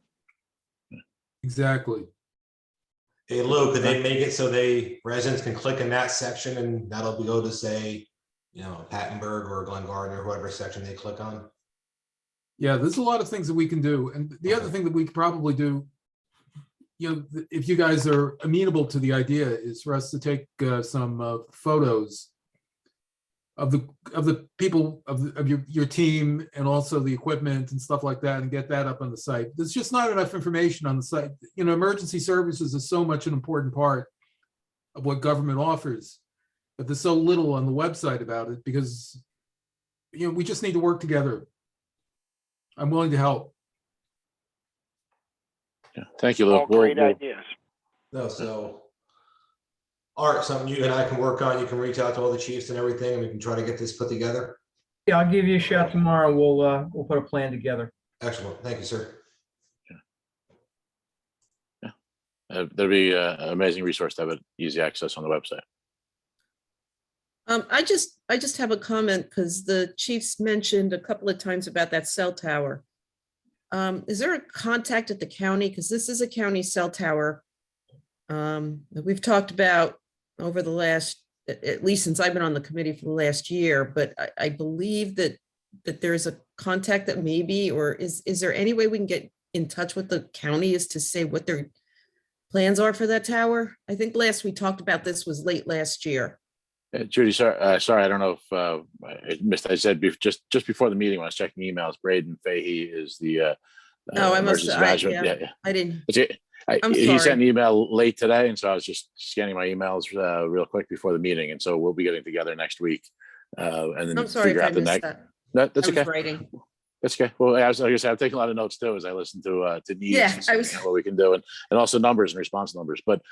Exactly. Hey Lou, could they make it so residents can click in that section and that'll go to, say, Pattenberg or Glen Garden or whatever section they click on? Yeah, there's a lot of things that we can do. And the other thing that we could probably do, if you guys are amenable to the idea, is for us to take some photos of the people of your team and also the equipment and stuff like that, and get that up on the site. There's just not enough information on the site. Emergency services is so much an important part of what government offers, but there's so little on the website about it because we just need to work together. I'm willing to help. Yeah, thank you, Luke. All great ideas. No, so Art, something you and I can work on. You can reach out to all the chiefs and everything, and we can try to get this put together. Yeah, I'll give you a shout tomorrow. We'll put a plan together. Excellent. Thank you, sir. There'll be an amazing resource to have easy access on the website. I just have a comment because the chiefs mentioned a couple of times about that cell tower. Is there a contact at the county? Because this is a county cell tower that we've talked about over the last, at least since I've been on the committee for the last year, but I believe that there's a contact that maybe, or is there any way we can get in touch with the county as to say what their plans are for that tower? I think last we talked about this was late last year. Judy, sorry, I don't know if I missed. I said just before the meeting when I was checking emails, Braden Fahey is the Oh, I must emergency have, management. yeah, Yeah. I didn't. He sorry. sent an email late today, and so I was just scanning my emails real quick before the meeting, and so we'll be getting together next week, and then I'm sorry if figure I out the missed next. that. No, that's I was okay. writing. That's okay. Well, as I said, I'm taking a lot of notes too as I listen to needs Yeah, and I was- what we can do, and also numbers and response numbers. But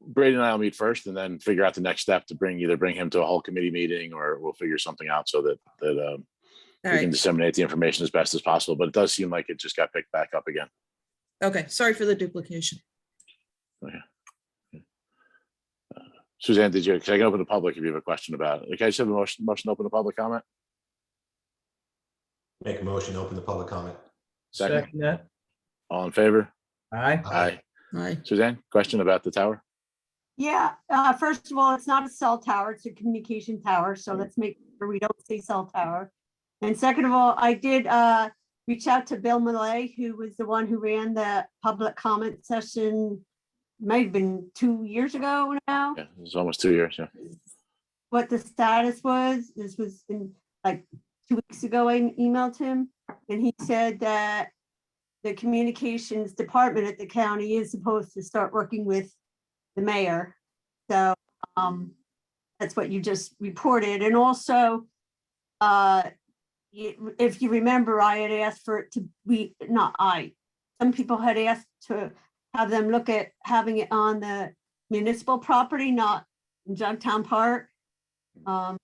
Brady and I will meet first, and then figure out the next step to either bring him to a whole committee meeting, or we'll figure something out so that we can right. disseminate the information as best as possible. But it does seem like it just got picked back up again. Okay, sorry for the duplication. Okay. Suzanne, can I can open the public if you have a question about it? Okay, I just have a motion to open the public comment. Make a motion, to open the public comment. Second that. All in favor? Aye. Aye. Aye. Suzanne, question about the tower? Yeah, first of all, it's not a cell tower, it's a communication tower, so let's make sure we don't say cell tower. And second of all, I did reach out to Bill Millay, who was the one who ran the public comment session, might have been 2 years ago now, Yeah, it was almost 2 years. Yeah. what the status was. This was in like 2 weeks ago, I emailed him, and he said that the communications department at the county is supposed to start working with the mayor. So that's what you just reported. And also, if you remember, I had asked for it to be, some people had asked to have them look at having it on the municipal property, not in Jugtown Park.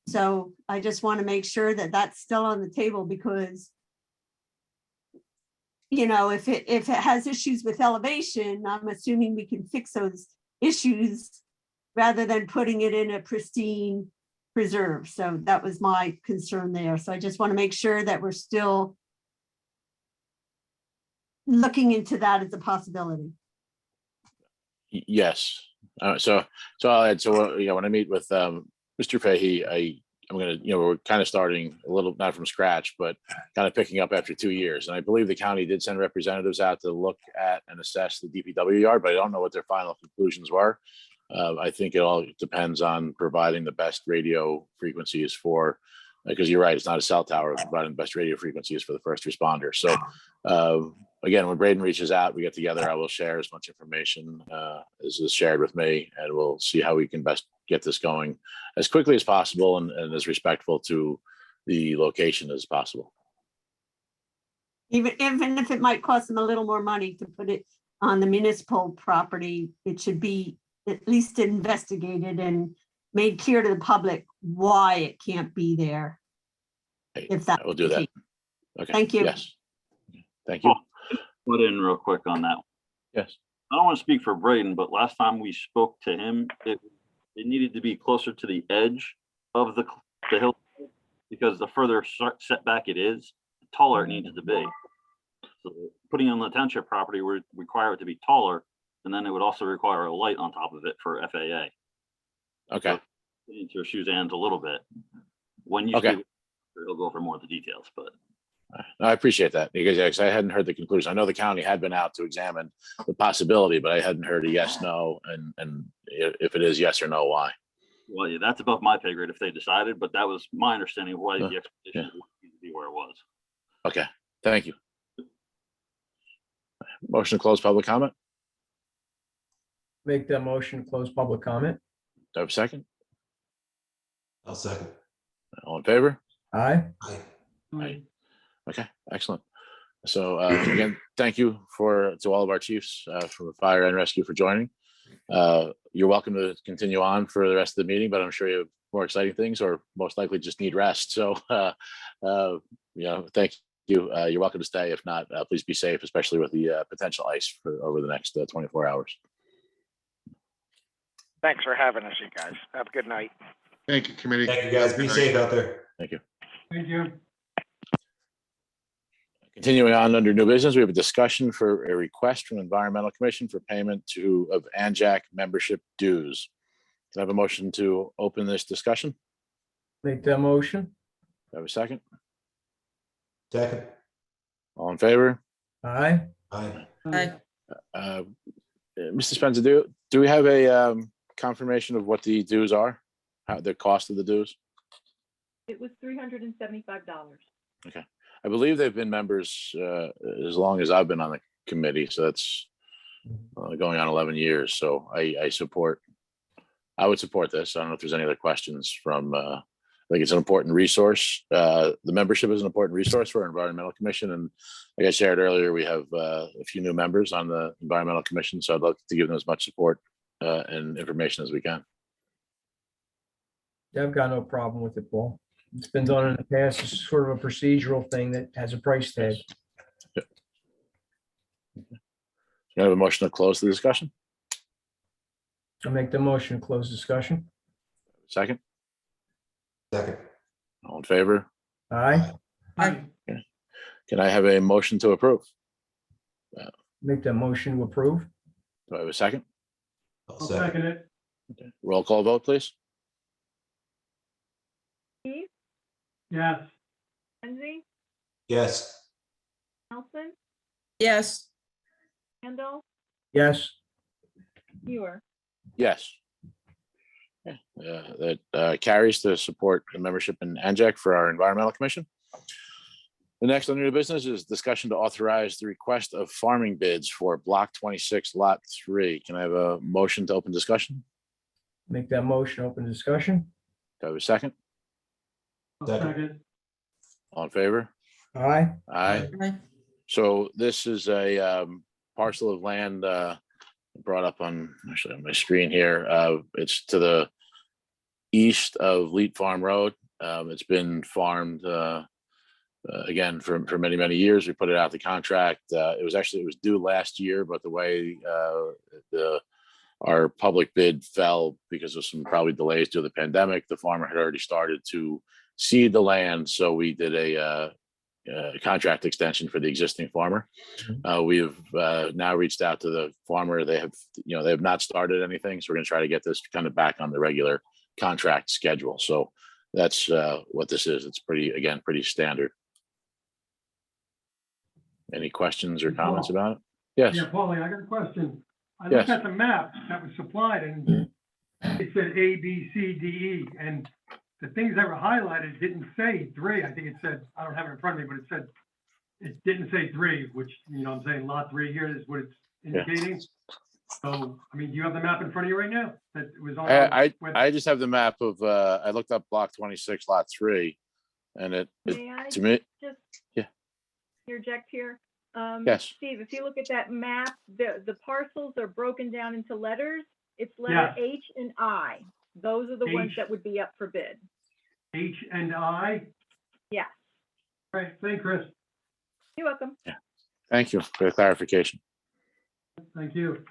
So I just want to make sure that that's still on the table, because if it has issues with elevation, I'm assuming we can fix those issues rather than putting it in a pristine preserve. So that was my concern there. So I just want to make sure that we're still looking into that as a possibility. Yes. So I'll add. So when I meet with Mr. Fahey, I'm gonna we're kind of starting a little, not from scratch, but kind of picking up after 2 years. And I believe the county did send representatives out to look at and assess the DPW yard, but I don't know what their final conclusions were. I think it all depends on providing the best radio frequencies for, because you're right, it's not a cell tower, providing the best radio frequencies for the first responder. So again, when Braden reaches out, we get together, I will share as much information as is shared with me, and we'll see how we can best get this going as quickly as possible and as respectful to the location as possible. Even if it might cost them a little more money to put it on the municipal property, it should be at least investigated and made clear to the public why it can't be there. If that we'll do that. Okay. Thank you. Yes. Thank you. Put in real quick on that. Yes. I don't want to speak for Braden, but last time we spoke to him, it needed to be closer to the edge of the hill, because the further setback it is, the taller it needs to be. So putting it on the township property would require it to be taller, and then it would also require a light on top of it for FAA. Okay. So, into Suzanne's a little bit. When you Okay. speak, he'll go over more of the details, but I appreciate that because yeah, 'cause I hadn't heard the conclusion. I know the county had been out to examine the possibility, but I hadn't heard a yes, no, and if it is yes or no, why? Well, yeah, that's above my pay grade if they decided, but that was my understanding of why the Yeah. expedition needed to be where it was. Okay, thank you. Motion to close public comment. Make that motion to close public comment. Do I have a second? I'll second. All in favor? Aye. Aye. Okay, excellent. So again, thank you to all of our chiefs for fire and rescue for joining. You're welcome to continue on for the rest of the meeting, but I'm sure you have more exciting things or most likely just need rest. So, thank you. You're welcome to stay. If not, please be safe, especially with the potential ice for over the next 24 hours. Thanks for having us, you guys. Have a good night. Thank you, committee. Thank you, guys. Be safe out there. Thank you. Thank you. Continuing on under new business, we have a discussion for a request from Environmental Commission for payment of Njdot membership dues. Can I have a motion to open this discussion? Make that motion. Do I have a second? Second. All in favor? Aye. Aye. Aye. Mr. Spencer, do we have a confirmation of what the dues are? The cost of the dues? It was $375. Okay. I believe they've been members as long as I've been on the committee, so that's going on 11 years. So I would support this. I don't know if there's any other questions from, I think it's an important resource. The membership is an important resource for our Environmental Commission. And like I shared earlier, we have a few new members on the Environmental Commission. So I'd like to give them as much support and information as we can. Yeah, I've got no problem with it, Paul. It's been done in the past. It's sort of a procedural thing that has a price tag. Can I have a motion to close the discussion? I'll make the motion to close discussion. Second? Second. All in favor? Aye. Aye. Can I have a motion to approve? Make that motion to approve. Do I have a second? I'll I'll second. second it. Okay. Roll call vote, please. Steve, Yes. Lindsay, Yes. Nelson, Yes. Handel, Yes. Muir. Yes. Yeah, that carries to support the membership in Njdot for our Environmental Commission. The next under new business is discussion to authorize the request of farming bids for Block 26, Lot 3. Can I have a motion to open discussion? Make that motion, open discussion. Do I have a second? I'll Second. second. All in favor? Aye. Aye. Aye. So this is a parcel of land brought up on actually on my screen here. It's to the east of Leet Farm Road. It's been farmed again for many, many years. We put it out the contract. It was due last year, but the way our public bid fell because of some probably delays due to the pandemic, the farmer had already started to seed the land. So we did a contract extension for the existing farmer. We have now reached out to the farmer. They have not started anything. So we're going to try to get this kind of back on the regular contract schedule. So that's what this is. It's pretty standard. Any questions or comments about it? Yes. Yeah, Paulie, I got a question. I Yes. looked at the map that was supplied and it said A, B, C, D, E, and the things that were highlighted didn't say 3. I think it said, I don't have it in front of me, but it didn't say 3, which, I'm saying lot 3 here is what it's indicating. So, do you have the map in front of you right now? That it was on. I just have the map of, I looked up Block 26, Lot 3, and May I to me, just yeah. interject here? Yes. Steve, if you look at that map, the parcels are broken down into letters. It's letter Yes. H and I. Those are the ones H. that would be up for bid. H and I. Yes, All right, thank you, Chris. you're welcome. Thank you for the clarification. Thank you.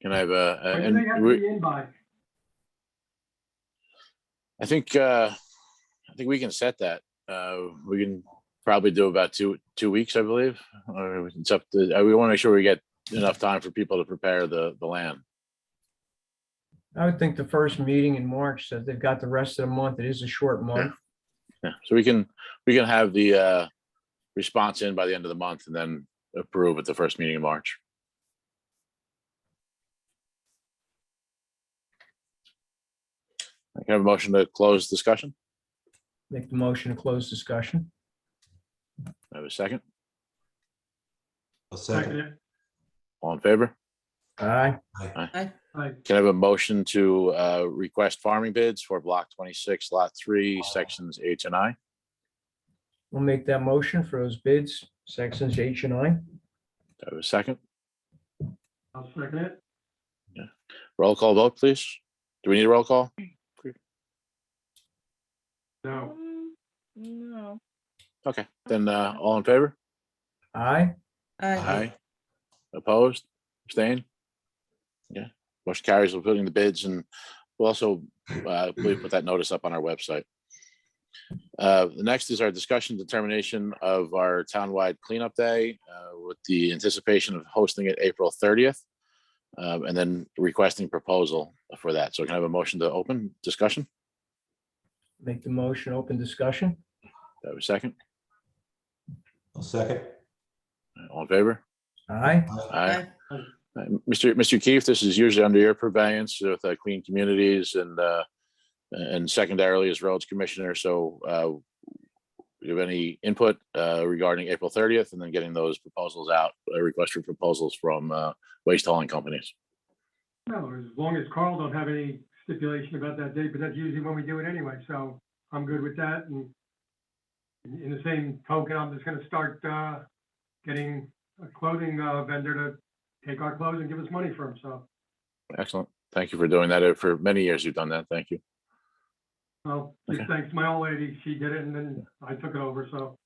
Can I have When do they have to be in by? I think we can set that. We can probably do about two weeks, I believe. Or it's up to, we want to make sure we get enough time for people to prepare the land. I would think the first meeting in March, so they've got the rest of the month. It is a short month. Yeah, so we can have the response in by the end of the month and then approve at the first meeting in March. I can have a motion to close discussion. Make the motion to close discussion. I have a second. I'll Second second. it. All in favor? Aye. Aye. Can I have a motion to request farming bids for block 26, lot 3, sections H and I? We'll make that motion for those bids, sections H and I. Do I have a second? I'll second it. Roll call vote, please. Do we need a roll call? No. No. Okay, then all in favor? Aye. Aye. Opposed? Abstain? Yeah, motion carries. We're putting the bids and we'll also put that notice up on our website. The next is our discussion determination of our townwide cleanup day with the anticipation of hosting it April 30th. And then requesting proposal for that. So can I have a motion to open discussion? Make the motion, open discussion. Do I have a second? I'll second. All in favor? Aye. Aye. Mr. Keefe, this is usually under your purveyance with Clean Communities and secondarily as Roads Commissioner. So do you have any input regarding April 30th and then getting those proposals out, a request for proposals from waste hauling companies? No, as long as Carl don't have any stipulation about that date, but that's usually when we do it anyway, so I'm good with that. And in the same token, I'm just gonna start getting a clothing vendor to take our clothes and give us money for them, so. Excellent. Thank you for doing that. For many years you've done that. Thank you. Well, just thanks to my old lady, she did it and then I took it over, so.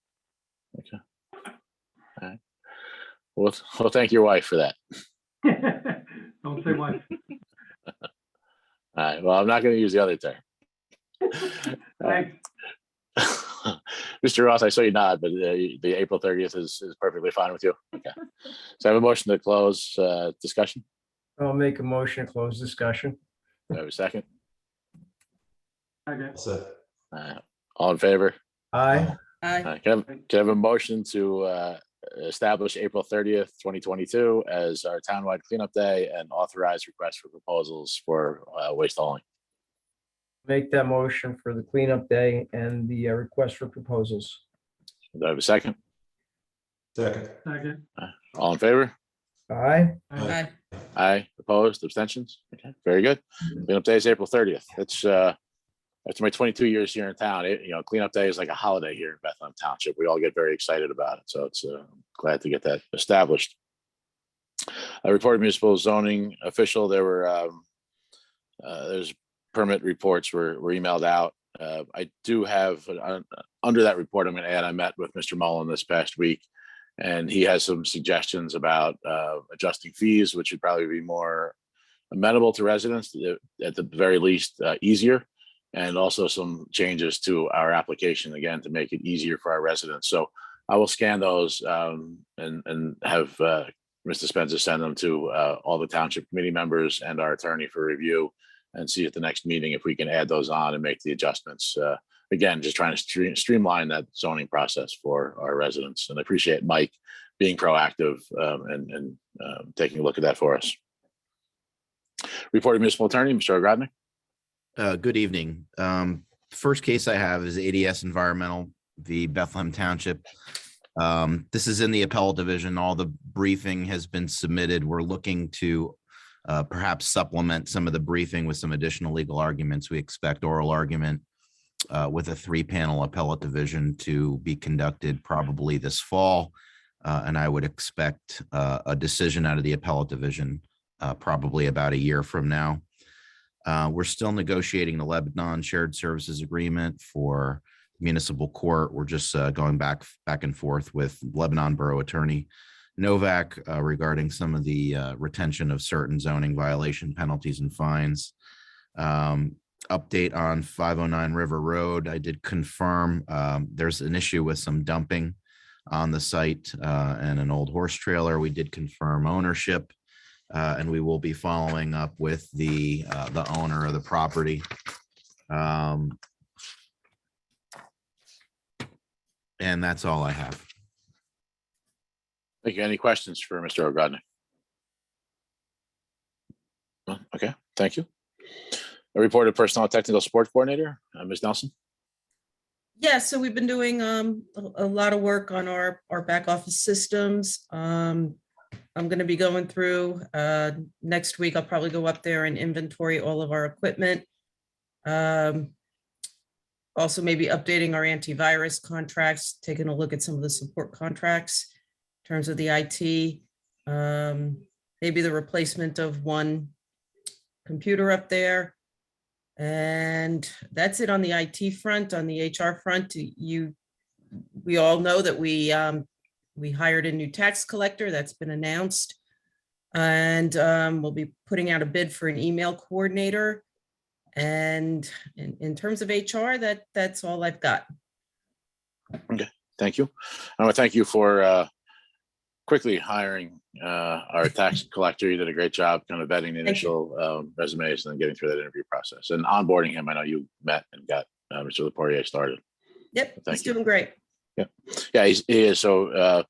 Okay. All right. Well, thank your wife for that. Don't say wife. All right. Well, I'm not going to use the other term. Thanks. Mr. Ross, I saw you nod, but the April 30th is perfectly fine with you. Okay. So I have a motion to close discussion. I'll make a motion to close discussion. Do I have a second? Okay. All in favor? Aye. Can I have a motion to establish April 30th, 2022 as our townwide cleanup day and authorize requests for proposals for waste hauling? Make that motion for the cleanup day and the request for proposals. Do I have a second? Second. Second. All in favor? Aye. Aye. Aye. Opposed? Abstentions? Okay, very good. Cleanup day is April 30th. It's after my 22 years here in town, cleanup day is like a holiday here in Bethlehem Township. We all get very excited about it. So it's glad to get that established. I reported municipal zoning official. There's permit reports were emailed out. I do have under that report, I'm going to add, I met with Mr. Mullen this past week, and he has some suggestions about adjusting fees, which would probably be more amenable to residents, at the very least easier, and also some changes to our application, again, to make it easier for our residents. So I will scan those and have Mr. Spencer send them to all the township committee members and our attorney for review, and see at the next meeting if we can add those on and make the adjustments. Again, just trying to streamline that zoning process for our residents. And I appreciate Mike being proactive and taking a look at that for us. Reporting municipal attorney, Mr. Ogrodnik. Good evening. First case I have is ADS Environmental v. Bethlehem Township. This is in the appellate division. All the briefing has been submitted. We're looking to perhaps supplement some of the briefing with some additional legal arguments. We expect oral argument with a 3-panel appellate division to be conducted probably this fall. And I would expect a decision out of the appellate division probably about a year from now. We're still negotiating the Lebanon Shared Services Agreement for municipal court. We're just going back and forth with Lebanon Borough Attorney Novak regarding some of the retention of certain zoning violation penalties and fines. Update on 509 River Road. I did confirm there's an issue with some dumping on the site and an old horse trailer. We did confirm ownership. And we will be following up with the owner of the property. And that's all I have. Thank you. Any questions for Mr. Ogrodnik? No? Okay, thank you. A report of personnel technical support coordinator, Ms. Nelson. Yeah, so we've been doing a lot of work on our back office systems. I'm going to be going through next week. I'll probably go up there and inventory all of our equipment. Also maybe updating our antivirus contracts, taking a look at some of the support contracts in terms of the IT. Maybe the replacement of one computer up there. And that's it on the IT front. On the HR front, we all know that we hired a new tax collector. That's been announced. And we'll be putting out a bid for an email coordinator. And in terms of HR, that's all I've got. Okay, thank you. I want to thank you for quickly hiring our tax collector. You did a great job kind of vetting the initial resumes and then getting through that interview process and onboarding him. I know you met and got Mr. Lapoirier started. Yep, Thank he's you. doing great. Yeah, he is. So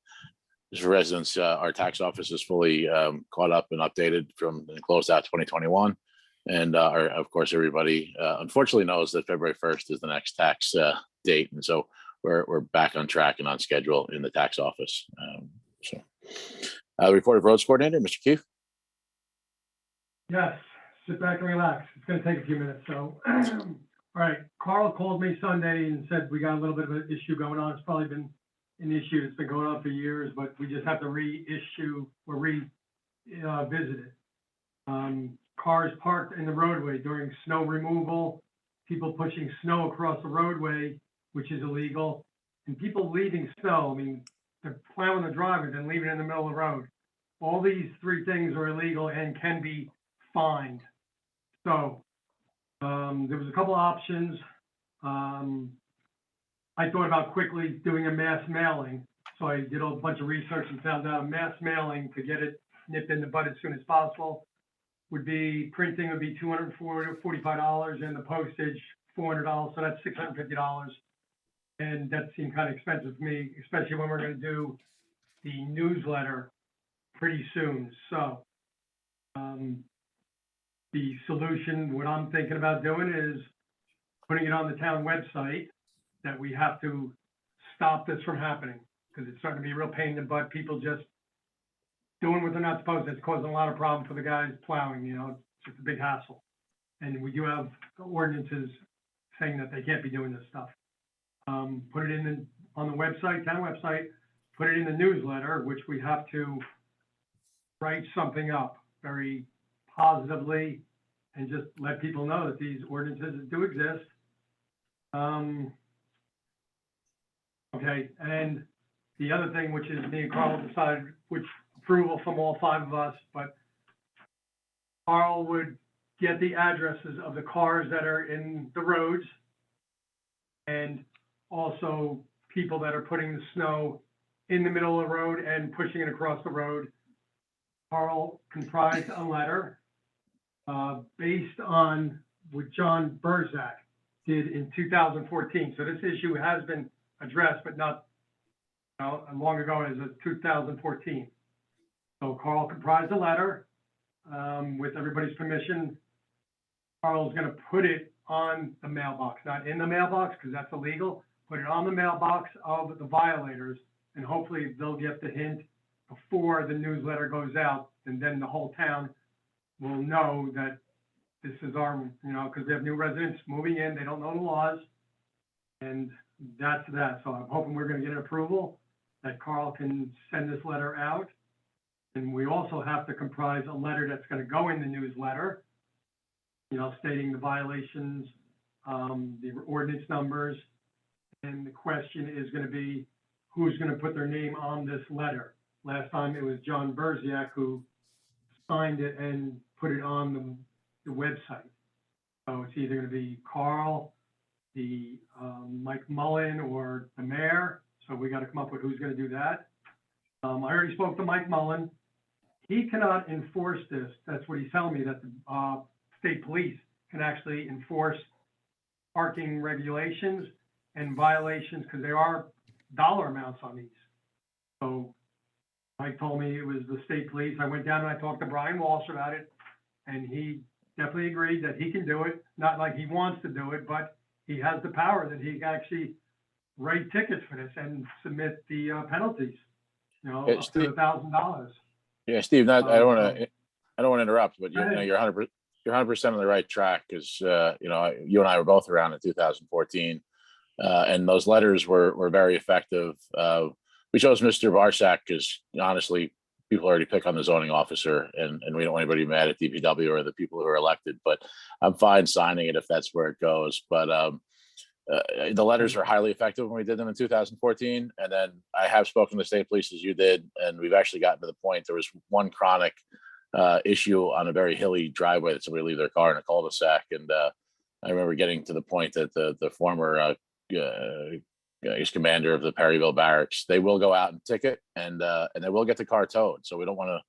just for residents, our tax office is fully caught up and updated from and closed out 2021. And of course, everybody unfortunately knows that February 1st is the next tax date. And so we're back on track and on schedule in the tax office. Report of roads coordinator, Mr. Keefe. Yes, sit back and relax. It's gonna take a few minutes, so. All right, Carl called me Sunday and said we got a little bit of an issue going on. It's probably been an issue that's been going on for years, but we just have to reissue or revisit it. Cars parked in the roadway during snow removal, people pushing snow across the roadway, which is illegal, and people leaving snow. I mean, they're plowing the driveway and leaving it in the middle of the road. All these three things are illegal and can be fined. So there was a couple options. I thought about quickly doing a mass mailing. So I did a bunch of research and found out a mass mailing to get it nipped in the bud as soon as possible would be, printing would be $245 and the postage $400. So that's $650. And that seemed kind of expensive to me, especially when we're going to do the newsletter pretty soon. So the solution, what I'm thinking about doing is putting it on the town website that we have to stop this from happening because it's starting to be a real pain in the butt. People just doing what they're not supposed to. It's causing a lot of problems for the guys plowing, you know, it's just a big hassle. And we do have ordinances saying that they can't be doing this stuff. Put it in on the website, town website, put it in the newsletter, which we have to write something up very positively and just let people know that these ordinances do exist. Okay, and the other thing, which is me and Carl decided which approval from all five of us, but Carl would get the addresses of the cars that are in the roads and also people that are putting the snow in the middle of the road and pushing it across the road. Carl comprised a letter based on what John Burzak did in 2014. So this issue has been addressed, but not long ago as 2014. So Carl comprised a letter with everybody's permission. Carl's going to put it on the mailbox, not in the mailbox because that's illegal. Put it on the mailbox of the violators, and hopefully they'll get the hint before the newsletter goes out, and then the whole town will know that this is our, because we have new residents moving in, they don't know the laws, and that's that. So I'm hoping we're going to get an approval that Carl can send this letter out. And we also have to comprise a letter that's going to go in the newsletter, stating the violations, the ordinance numbers. And the question is going to be, who's going to put their name on this letter? Last time it was John Burzak who signed it and put it on the website. So it's either going to be Carl, the Mike Mullen, or the mayor. So we got to come up with who's going to do that. I already spoke to Mike Mullen. He cannot enforce this. That's what he's telling me, that the state police can actually enforce parking regulations and violations because they are dollar amounts on these. So Mike told me it was the state police. I went down and I talked to Brian Walsh about it, and he definitely agreed that he can do it. Not like he wants to do it, but he has the power that he can actually write tickets for this and submit the penalties, you know, Yeah, up to Steve- $1,000. Yeah, Steve, I don't want so- to, I don't want to interrupt, but Go ahead. you're 100% on the right track because, you and I were both around in 2014. And those letters were very effective. We chose Mr. Varsak because honestly, people already pick on the zoning officer and we don't want anybody mad at DPW or the people who are elected, but I'm fine signing it if that's where it goes. But the letters were highly effective when we did them in 2014. And then I have spoken to the state police as you did, and we've actually gotten to the point. There was one chronic issue on a very hilly driveway that somebody leave their car in a cul-de-sac. And I remember getting to the point that the former commander of the Perryville barracks, they will go out and ticket and they will get the car towed. So we don't want to,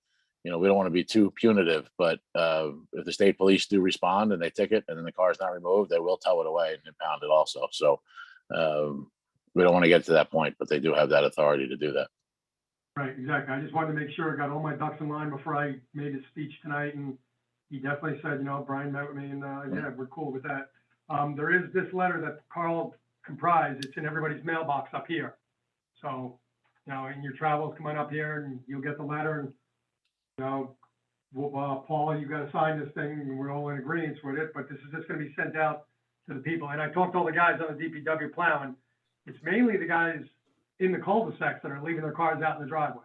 we don't want to be too punitive, but if the state police do respond and they ticket and then the car is not removed, they will tow it away and impound it also. So we don't want to get to that point, but they do have that authority to do that. Right, exactly. I just wanted to make sure I got all my ducks in line before I made his speech tonight, and he definitely said, Brian met with me, and yeah, we're cool with that. There is this letter that Carl comprised. It's in everybody's mailbox up here. So, in your travels, come on up here and you'll get the letter. And, Paula, you got to sign this thing, and we're all in agreement with it. But this is just going to be sent out to the people. And I talked to all the guys on the DPW plowing. It's mainly the guys in the cul-de-sacs that are leaving their cars out in the driveways.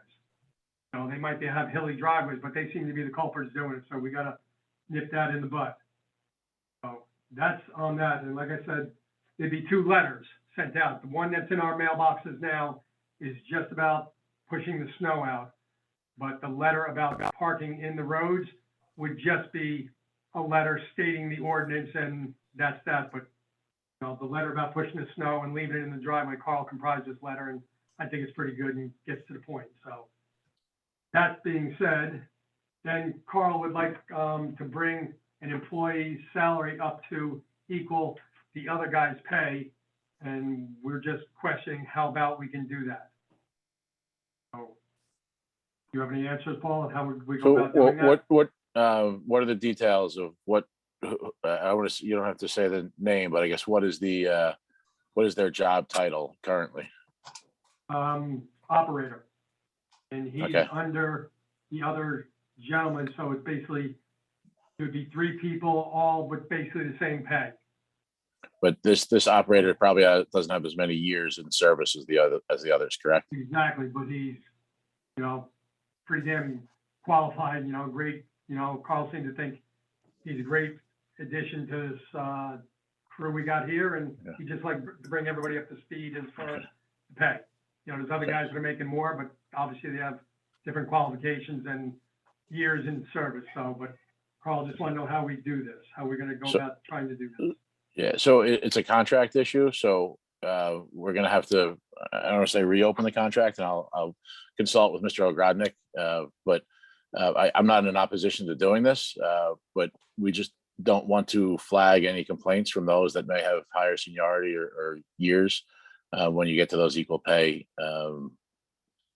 They might have hilly driveways, but they seem to be the culprits doing it. So we got to nip that in the bud. So that's on that. And like I said, there'd be 2 letters sent out. The one that's in our mailboxes now is just about pushing the snow out. But the letter about parking in the roads would just be a letter stating the ordinance, and that's that. But the letter about pushing the snow and leaving it in the driveway, Carl comprised this letter, and I think it's pretty good and gets to the point. So that being said, then Carl would like to bring an employee's salary up to equal the other guy's pay, and we're just questioning how about we can do that. So, do you have any answers, Paul, on how we go So about doing that? what are the details of what, I want to, you don't have to say the name, but I guess what is their job title currently? Operator. And he's Okay. under the other gentleman, so it's basically, it would be 3 people, all with basically the same pay. But this operator probably doesn't have as many years in service as the others, correct? Exactly, but he's, pretty damn qualified, great, Carl seemed to think he's a great addition to this crew we got here, and he just like to bring everybody up to speed as far as the pay. There's other guys that are making more, but obviously they have different qualifications and years in service. So, but Carl just want to know how we do this, how we're going to go about trying to do this. Yeah, so it's a contract issue. So we're going to have to, I don't want to say reopen the contract, and I'll consult with Mr. Ogrodnik. But I'm not in opposition to doing this, but we just don't want to flag any complaints from those that may have higher seniority or years when you get to those equal pay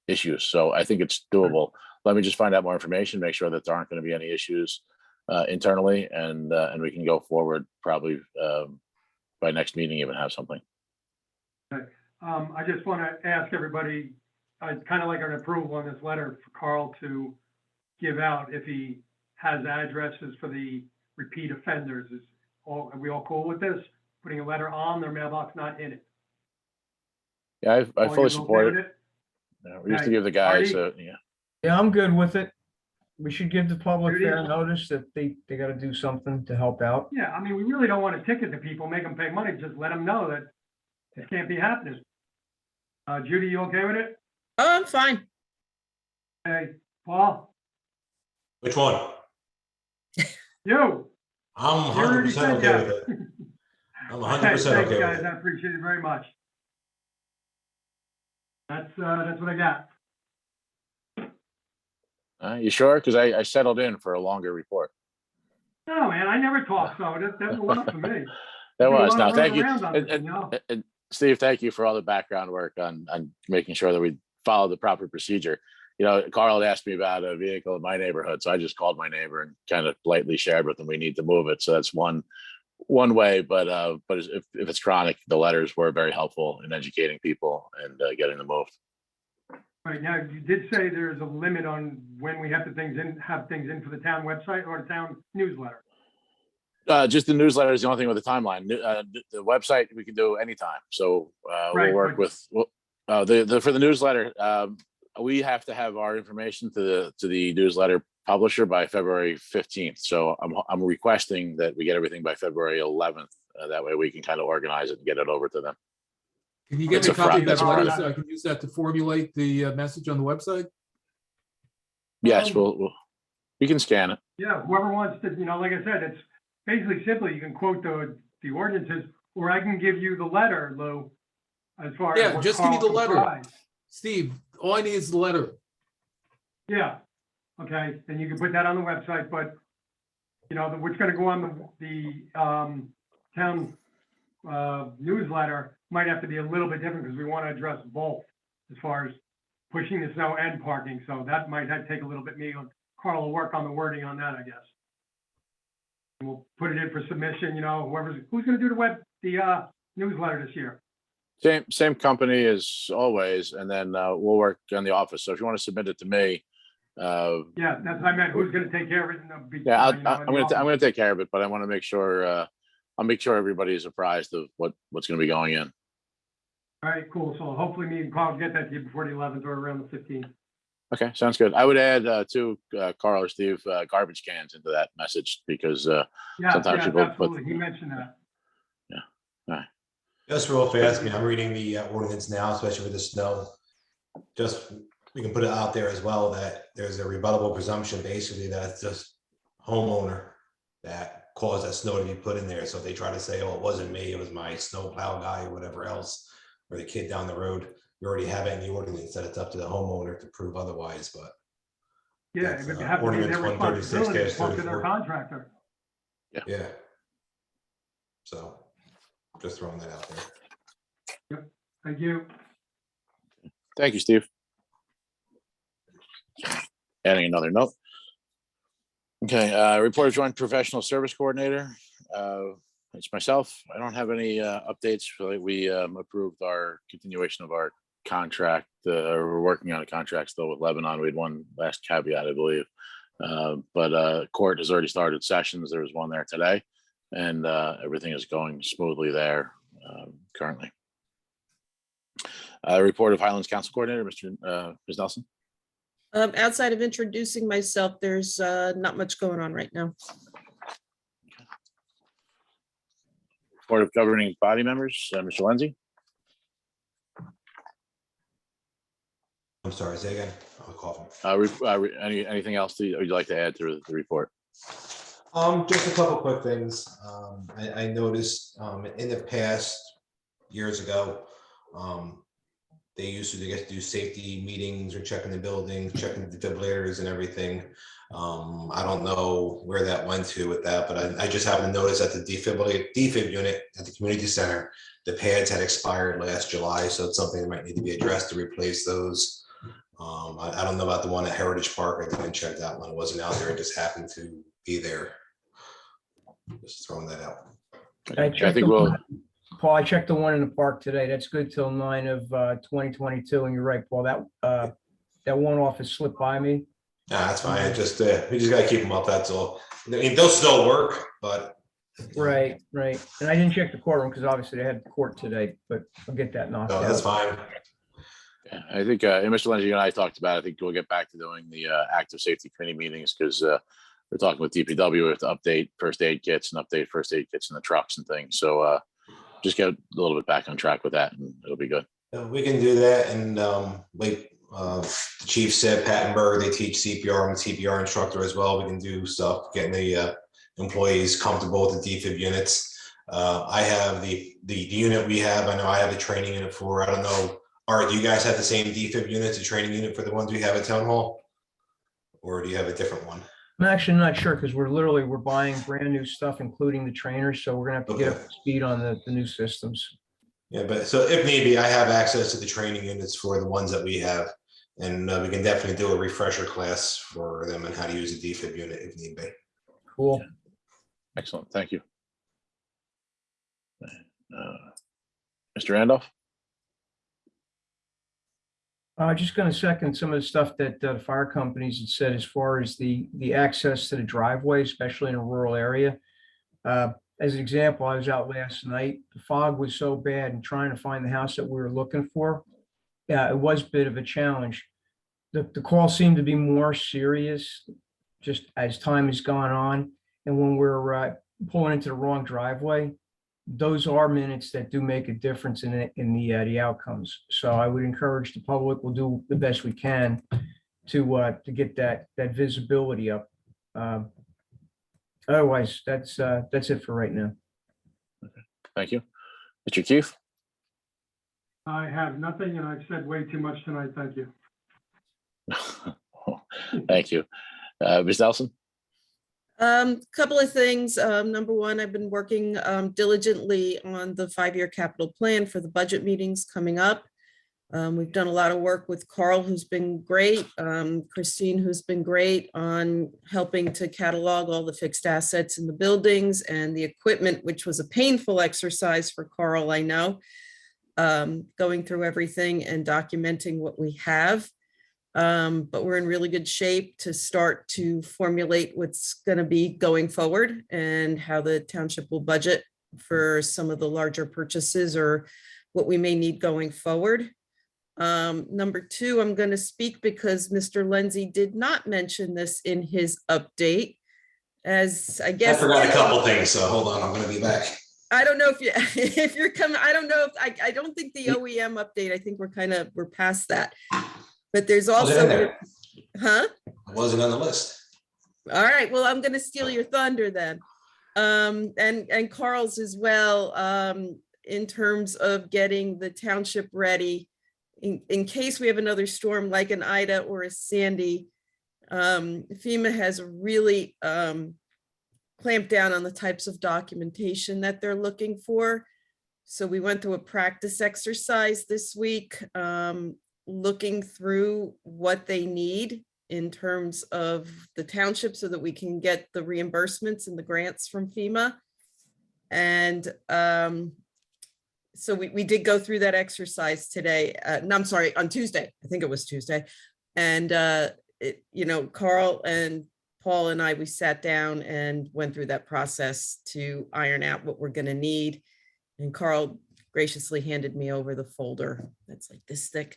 issues. So I think it's doable. Let me just find out more information, make sure that there aren't going to be any issues internally, and we can go forward probably by next meeting, even have something. Okay. I just want to ask everybody, I'd kind of like an approval on this letter for Carl to give out if he has addresses for the repeat offenders. Are we all cool with this? Putting a letter on their mailbox, not in it? Yeah, I Paul, fully you support okay it. with We used to Okay. give the guys, Artie? Yeah, I'm good with it. We should give the public Judy? fair notice that they got to do something to help out. Yeah, I mean, we really don't want to ticket the people, make them pay money, just let them know that this can't be happening. Judy, you okay with it? Oh, I'm fine. Hey, Paul, Which one? you. I'm You already 100% said okay yes. with it. I'm Okay, 100% thanks, okay with guys. it. I appreciate it very much. That's what I got. You sure? Because I settled in for a longer report. No, man, I never talk, so that was enough for me. That Do a was, lot no, of thank you. runaround on this, And, you know? Steve, thank you for all the background work on making sure that we follow the proper procedure. You know, Carl had asked me about a vehicle in my neighborhood, so I just called my neighbor and kind of politely shared with him we need to move it. So that's one way, but if it's chronic, the letters were very helpful in educating people and getting them moved. Right now, you did say there's a limit on when we have have things in for the town website or the town newsletter. Just the newsletter is the only thing with the timeline. The website we can do anytime. So Right, we'll work with for the newsletter. We have to have our information to the newsletter publisher by February 15th. So I'm requesting that we get everything by February 11th. That way we can kind of organize it and get it over to them. Can you get It's me a a copy of Friday. that letter so I can use that to formulate the message on the website? Yes, we can scan it. Yeah, whoever wants to, like I said, it's basically simple. You can quote the ordinances, or I can give you the letter, Lou, as far as. Yeah, what just give me Carl the letter. comprised. Steve, all I need is the letter. Yeah, okay, then you can put that on the website, but, what's gonna go on the town newsletter might have to be a little bit different because we want to address both as far as pushing the snow and parking. So that might have to take a little bit. Carl will work on the wording on that, I guess. And we'll put it in for submission, who's going to do the newsletter this year? Same company as always, and then we'll work on the office. So if you want to submit it to me. Yeah, that's what I meant. Who's going to take care of it? Yeah, I'm going to take care of it, but I want to make sure I'll make sure everybody is apprised of what's going to be going in. All right, cool. So hopefully me and Carl get that to you before the 11th or around the 15th. Okay, sounds good. I would add too, Carl or Steve, garbage cans into that message because sometimes people absolutely. He mentioned that. Yeah. All right. Just real fast, I'm reading the ordinance now, especially with the snow. Just, we can put it out there as well that there's a rebuttable presumption basically that it's just homeowner that caused that snow to be put in there. So if they try to say, oh, it wasn't me, it was my snowplow guy or whatever else, or the kid down the road, you already have it in the ordinance that it's up to the homeowner to prove otherwise, but. Yeah, That's, it would have to be Ordinance their responsibility to talk to 136-34. their contractor. Yeah. So just throwing that out there. Yep, thank you. Thank you, Steve. Adding another note. Okay, report of joint professional service coordinator. It's myself. I don't have any updates. We approved our continuation of our contract. We're working on a contract still with Lebanon. We had one last caveat, I believe. But court has already started sessions. There was one there today, and everything is going smoothly there currently. Report of Highlands Council Coordinator, Ms. Nelson. Outside of introducing myself, there's not much going on right now. Report of governing body members, Mr. Lindsay. I'm sorry, say again. I'm coughing. Anything else that you'd like to add to the report? Just a couple quick things. I noticed in the past years ago, they used to get to do safety meetings or checking the buildings, checking the defibrillators and everything. I don't know where that went to with that, but I just happened to notice that the defib unit at the community center, the pads had expired last July, so it's something that might need to be addressed to replace those. I don't know about the one at Heritage Park. I didn't check that one. It wasn't out there. It just happened to be there. Just throwing that out. I think we'll. Paul, I checked the one in the park today. That's good till 9 of 2022. And you're right, Paul, that one off has slipped by me. Nah, that's fine. Just we just gotta keep them up. That's all. I mean, they'll still work, but. Right. And I didn't check the courtroom because obviously they had court today, but I'll get that knocked out. No, that's fine. Yeah, I think Mr. Lindsay, you and I talked about it. I think we'll get back to doing the active safety committee meetings because we're talking with DPW. We have to update first aid kits and update first aid kits in the trucks and things. So just get a little bit back on track with that and it'll be good. We can do that. And like the chief said, Pattenberg, they teach CPR. I'm a CPR instructor as well. We can do stuff, getting the employees comfortable with the defib units. I have the unit we have. I know I have the training unit for. I don't know. Art, do you guys have the same defib units, the training unit for the ones we have at Town Hall? Or do you have a different one? I'm actually not sure because we're buying brand new stuff, including the trainers. So we're gonna have to get up to speed on the new systems. Yeah, but so if need be, I have access to the training units for the ones that we have. And we can definitely do a refresher class for them and how to use a defib unit if need be. Cool. Excellent, thank you. Mr. Randolph? Just going to second some of the stuff that the fire companies had said as far as the access to the driveway, especially in a rural area. As an example, I was out last night. The fog was so bad and trying to find the house that we were looking for. Yeah, it was a bit of a challenge. The call seemed to be more serious just as time has gone on. And when we're pulling into the wrong driveway, those are minutes that do make a difference in the outcomes. So I would encourage the public, we'll do the best we can to get that visibility up. Otherwise, that's it for right now. Thank you. Mr. Keith? I have nothing, and I've said way too much tonight. Thank you. Thank you. Ms. Nelson? Couple of things. Number one, I've been working diligently on the 5-year capital plan for the budget meetings coming up. We've done a lot of work with Carl, who's been great, Christine, who's been great on helping to catalog all the fixed assets in the buildings and the equipment, which was a painful exercise for Carl, I know, going through everything and documenting what we have. But we're in really good shape to start to formulate what's going to be going forward and how the township will budget for some of the larger purchases or what we may need going forward. Number two, I'm going to speak because Mr. Lindsay did not mention this in his update. As I guess I forgot a couple things, so hold on, I'm going to be back. I don't know if you if you're coming. I don't know if I don't think the OEM update. I think we're past that. But there's also, huh? It wasn't on the list. All right. Well, I'm going to steal your thunder then, and Carl's as well. In terms of getting the township ready in case we have another storm like an Ida or a Sandy. FEMA has really clamped down on the types of documentation that they're looking for. So we went through a practice exercise this week, looking through what they need in terms of the township so that we can get the reimbursements and the grants from FEMA. And so we did go through that exercise today. No, I'm sorry, on Tuesday. I think it was Tuesday. And, Carl and Paul and I, we sat down and went through that process to iron out what we're going to need. And Carl graciously handed me over the folder that's like this thick.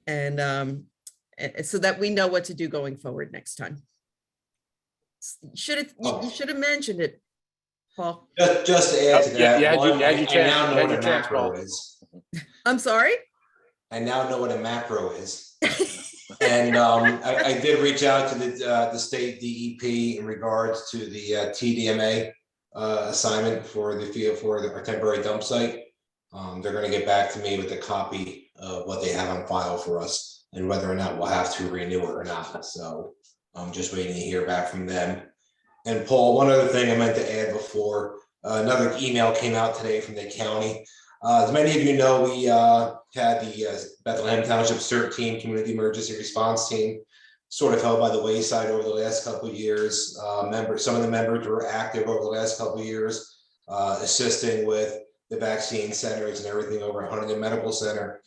And so that we know what to do going forward next time. You should have mentioned it, Paul. Just to add to that, Yeah, I now know what a macro is. I'm sorry? I now know what a macro is. And I did reach out to the state DEP in regards to the TDMA assignment for our temporary dump site. They're going to get back to me with a copy of what they have on file for us and whether or not we'll have to renew it or not. So I'm just waiting to hear back from them. And Paul, one other thing I meant to add before, another email came out today from the county. As many of you know, we had the Bethlehem Township CERT team, Community Emergency Response Team, sort of held by the wayside over the last couple of years. Some of the members were active over the last couple of years, assisting with the vaccine centers and everything over at Huntington Medical Center.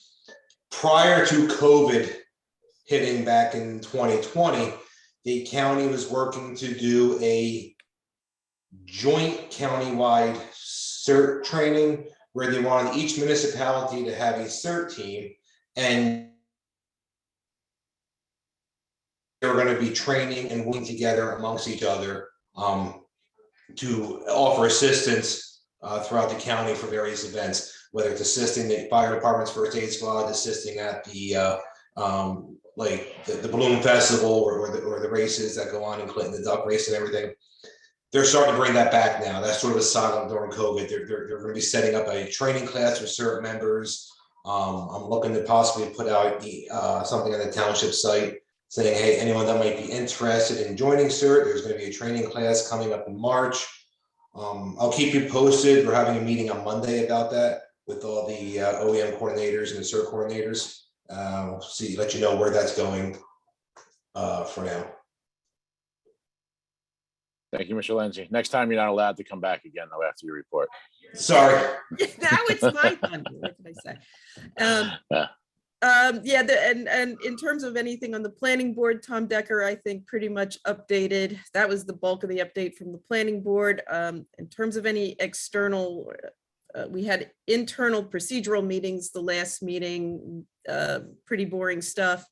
Prior to COVID hitting back in 2020, the county was working to do a joint countywide CERT training where they wanted each municipality to have a CERT team, and they were going to be training and working together amongst each other to offer assistance throughout the county for various events, whether it's assisting the fire department's first aid squad, assisting at the the balloon festival or the races that go on in Clinton, the duck race and everything. They're starting to bring that back now. That's sort of a silent during COVID. They're going to be setting up a training class for CERT members. I'm looking to possibly put out something on the township site saying, hey, anyone that might be interested in joining CERT, there's going to be a training class coming up in March. I'll keep you posted. We're having a meeting on Monday about that. with all the OEM coordinators and the CERT coordinators. See, let you know where that's going for now. Thank you, Mr. Lindsay. Next time you're not allowed to come back again though after your report. Sorry. Now it's my thunder. What can I say? And in terms of anything on the planning board, Tom Decker, I think pretty much updated. That was the bulk of the update from the planning board. In terms of any external, we had internal procedural meetings the last meeting, pretty boring stuff.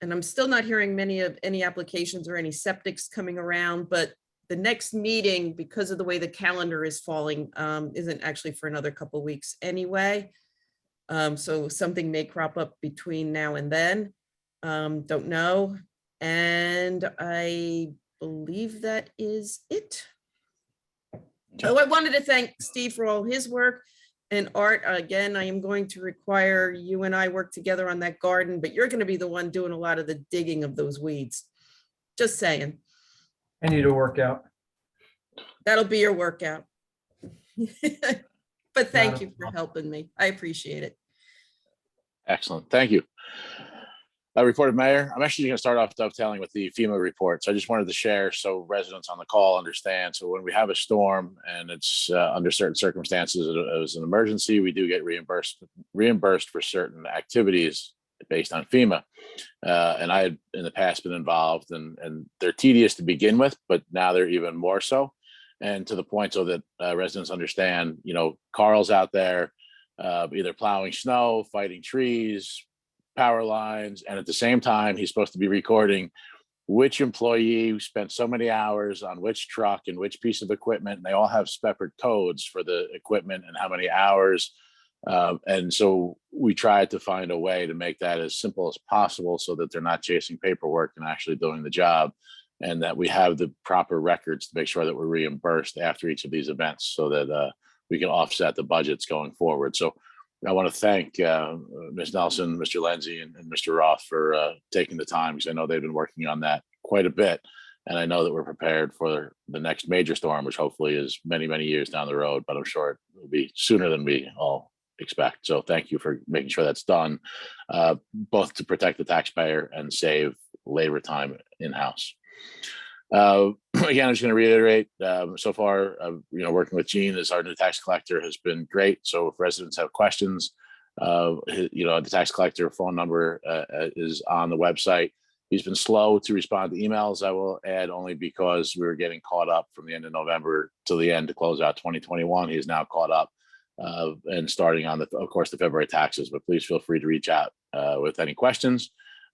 And I'm still not hearing any applications or any septics coming around, but the next meeting, because of the way the calendar is falling, isn't actually for another couple of weeks anyway. So something may crop up between now and then. Don't know. And I believe that is it. Oh, I wanted to thank Steve for all his work. And Art, again, I am going to require you and I work together on that garden, but you're going to be the one doing a lot of the digging of those weeds. Just saying. I need a workout. That'll be your workout. But thank you for helping me. I appreciate it. Excellent. Thank you. Reported Mayor, I'm actually going to start off dovetailing with the FEMA report. So I just wanted to share so residents on the call understand. So when we have a storm and it's under certain circumstances, it was an emergency, we do get reimbursed for certain activities based on FEMA. And I had in the past been involved and they're tedious to begin with, but now they're even more so. And to the point so that residents understand, you know, Carl's out there either plowing snow, fighting trees, power lines, and at the same time he's supposed to be recording which employee spent so many hours on which truck and which piece of equipment, and they all have separate codes for the equipment and how many hours, and so we tried to find a way to make that as simple as possible so that they're not chasing paperwork and actually doing the job, and that we have the proper records to make sure that we're reimbursed after each of these events so that we can offset the budgets going forward. So I want to thank Ms. Nelson, Mr. Lindsay, and Mr. Roth for taking the time, because I know they've been working on that quite a bit. And I know that we're prepared for the next major storm, which hopefully is many, many years down the road, but I'm sure it will be sooner than we all expect. So thank you for making sure that's done, both to protect the taxpayer and save labor time in-house. Again, I'm just going to reiterate, so far, working with Gene as our new tax collector has been great. So if residents have questions, the tax collector phone number is on the website. He's been slow to respond to emails, I will add, only because we were getting caught up from the end of November to the end to close out 2021. He is now caught up and starting on, of course, the February taxes, but please feel free to reach out with any questions.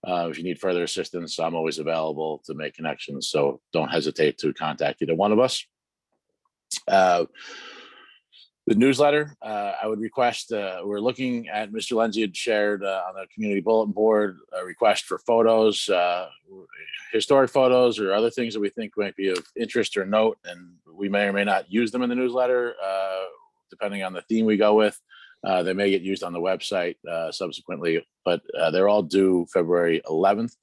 If you need further assistance, I'm always available to make connections, so don't hesitate to contact either one of us. The newsletter, I would request, we're looking at, Mr. Lindsay had shared on the community bulletin board, a request for photos, historic photos or other things that we think might be of interest or note, and we may or may not use them in the newsletter, depending on the theme we go with. They may get used on the website subsequently, but they're all due February 11th.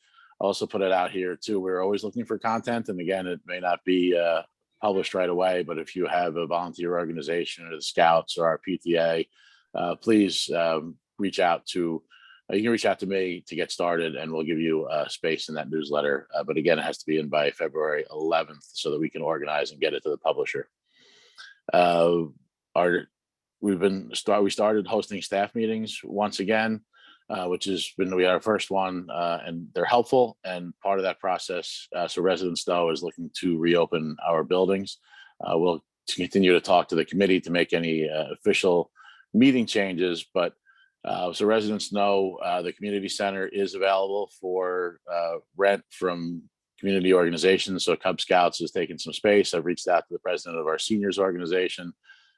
I also put it out here too. We're always looking for content. And again, it may not be published right away, but if you have a volunteer organization or the Scouts or our PTA, please reach out to, you can reach out to me to get started and we'll give you space in that newsletter. But again, it has to be in by February 11th so that we can organize and get it to the publisher. We started hosting staff meetings once again, which has been, we had our first one, and they're helpful. And part of that process, so residents know, is looking to reopen our buildings. We'll continue to talk to the committee to make any official meeting changes, but so residents know the community center is available for rent from community organizations. So Cub Scouts has taken some space. I've reached out to the president of our seniors organization.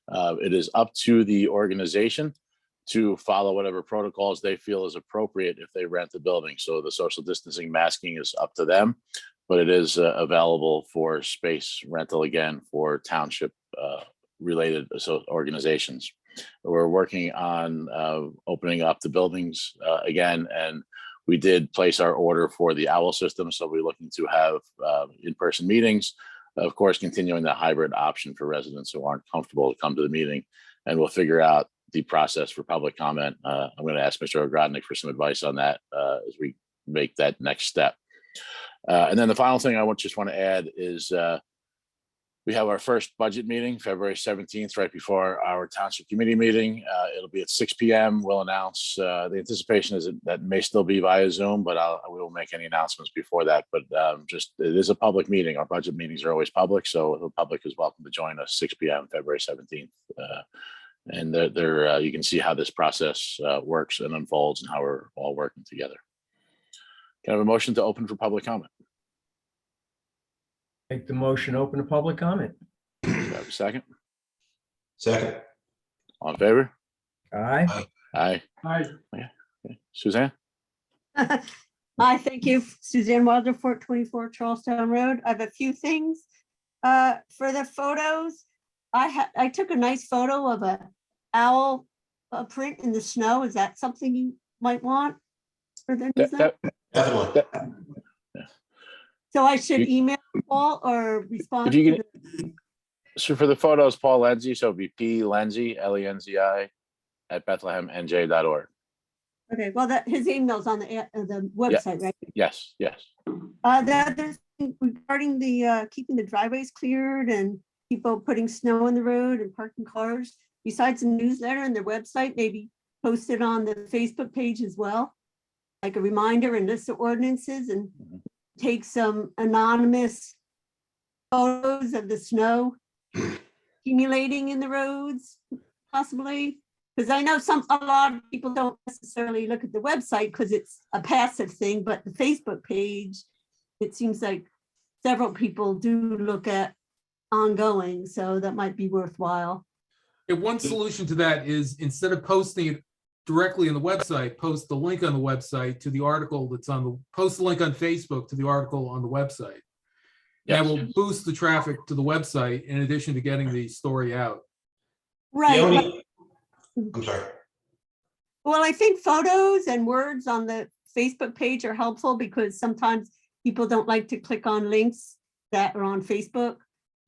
It is up to the organization to follow whatever protocols they feel is appropriate if they rent the building. So the social distancing, masking is up to them, but it is available for space rental again for township related organizations. We're working on opening up the buildings again, and we did place our order for the OWL system. So we're looking to have in-person meetings. Of course, continuing the hybrid option for residents who aren't comfortable to come to the meeting. and we'll figure out the process for public comment. I'm going to ask Mr. Ogrodnik for some advice on that as we make that next step. And then the final thing I just want to add is we have our first budget meeting, February 17th, right before our township committee meeting. It'll be at 6 p.m. We'll announce, the anticipation is that may still be via Zoom, but we will make any announcements before that. But it is a public meeting. Our budget meetings are always public, so the public is welcome to join us 6 p.m. February 17th. And you can see how this process works and unfolds and how we're all working together. Can I have a motion to open for public comment? Make the motion open to public comment. Do I have a second? Second. All in favor? Aye. Aye. Hi. Okay. Suzanne? Hi, thank you. Suzanne Wilder, 424 Charlestown Road. I have a few things. For the photos, I took a nice photo of a owl print in the snow. Is that something you might want for the newsletter? Definitely. So I should email Paul or respond If you to can, so for the photos, Paul Lenzi, so it'd be P Lenzi, Lenzi at BethlehemNJ.org. Okay, well, his email's on the website, right? Yes, yes. The other thing regarding the keeping the driveways cleared and people putting snow on the road and parking cars, besides the newsletter and their website, maybe post it on the Facebook page as well, like a reminder and list of ordinances, and take some anonymous photos of the snow accumulating in the roads, possibly. Because I know a lot of people don't necessarily look at the website because it's a passive thing, but the Facebook page, it seems like several people do look at ongoing, so that might be worthwhile. One solution to that is, instead of posting it directly on the website, post the link on the website to the article that's post the link on Facebook to the article on the website. That will boost the traffic to the website in addition to getting the story out. Right. I'm sorry. Well, I think photos and words on the Facebook page are helpful because sometimes people don't like to click on links that are on Facebook.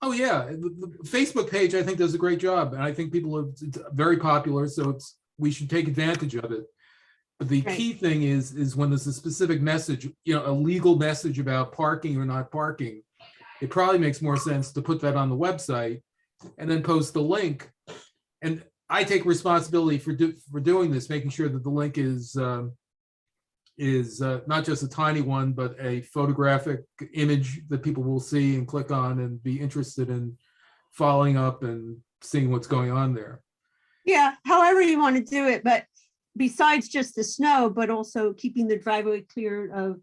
Oh yeah, the Facebook page I think does a great job, and I think it's very popular, so we should take advantage of it. But the key thing is when there's a specific message, a legal message about parking or not parking, it probably makes more sense to put that on the website and then post the link. And I take responsibility for doing this, making sure that the link is not just a tiny one, but a photographic image that people will see and click on and be interested in following up and seeing what's going on there. Yeah, however you want to do it, but besides just the snow, but also keeping the driveway clear of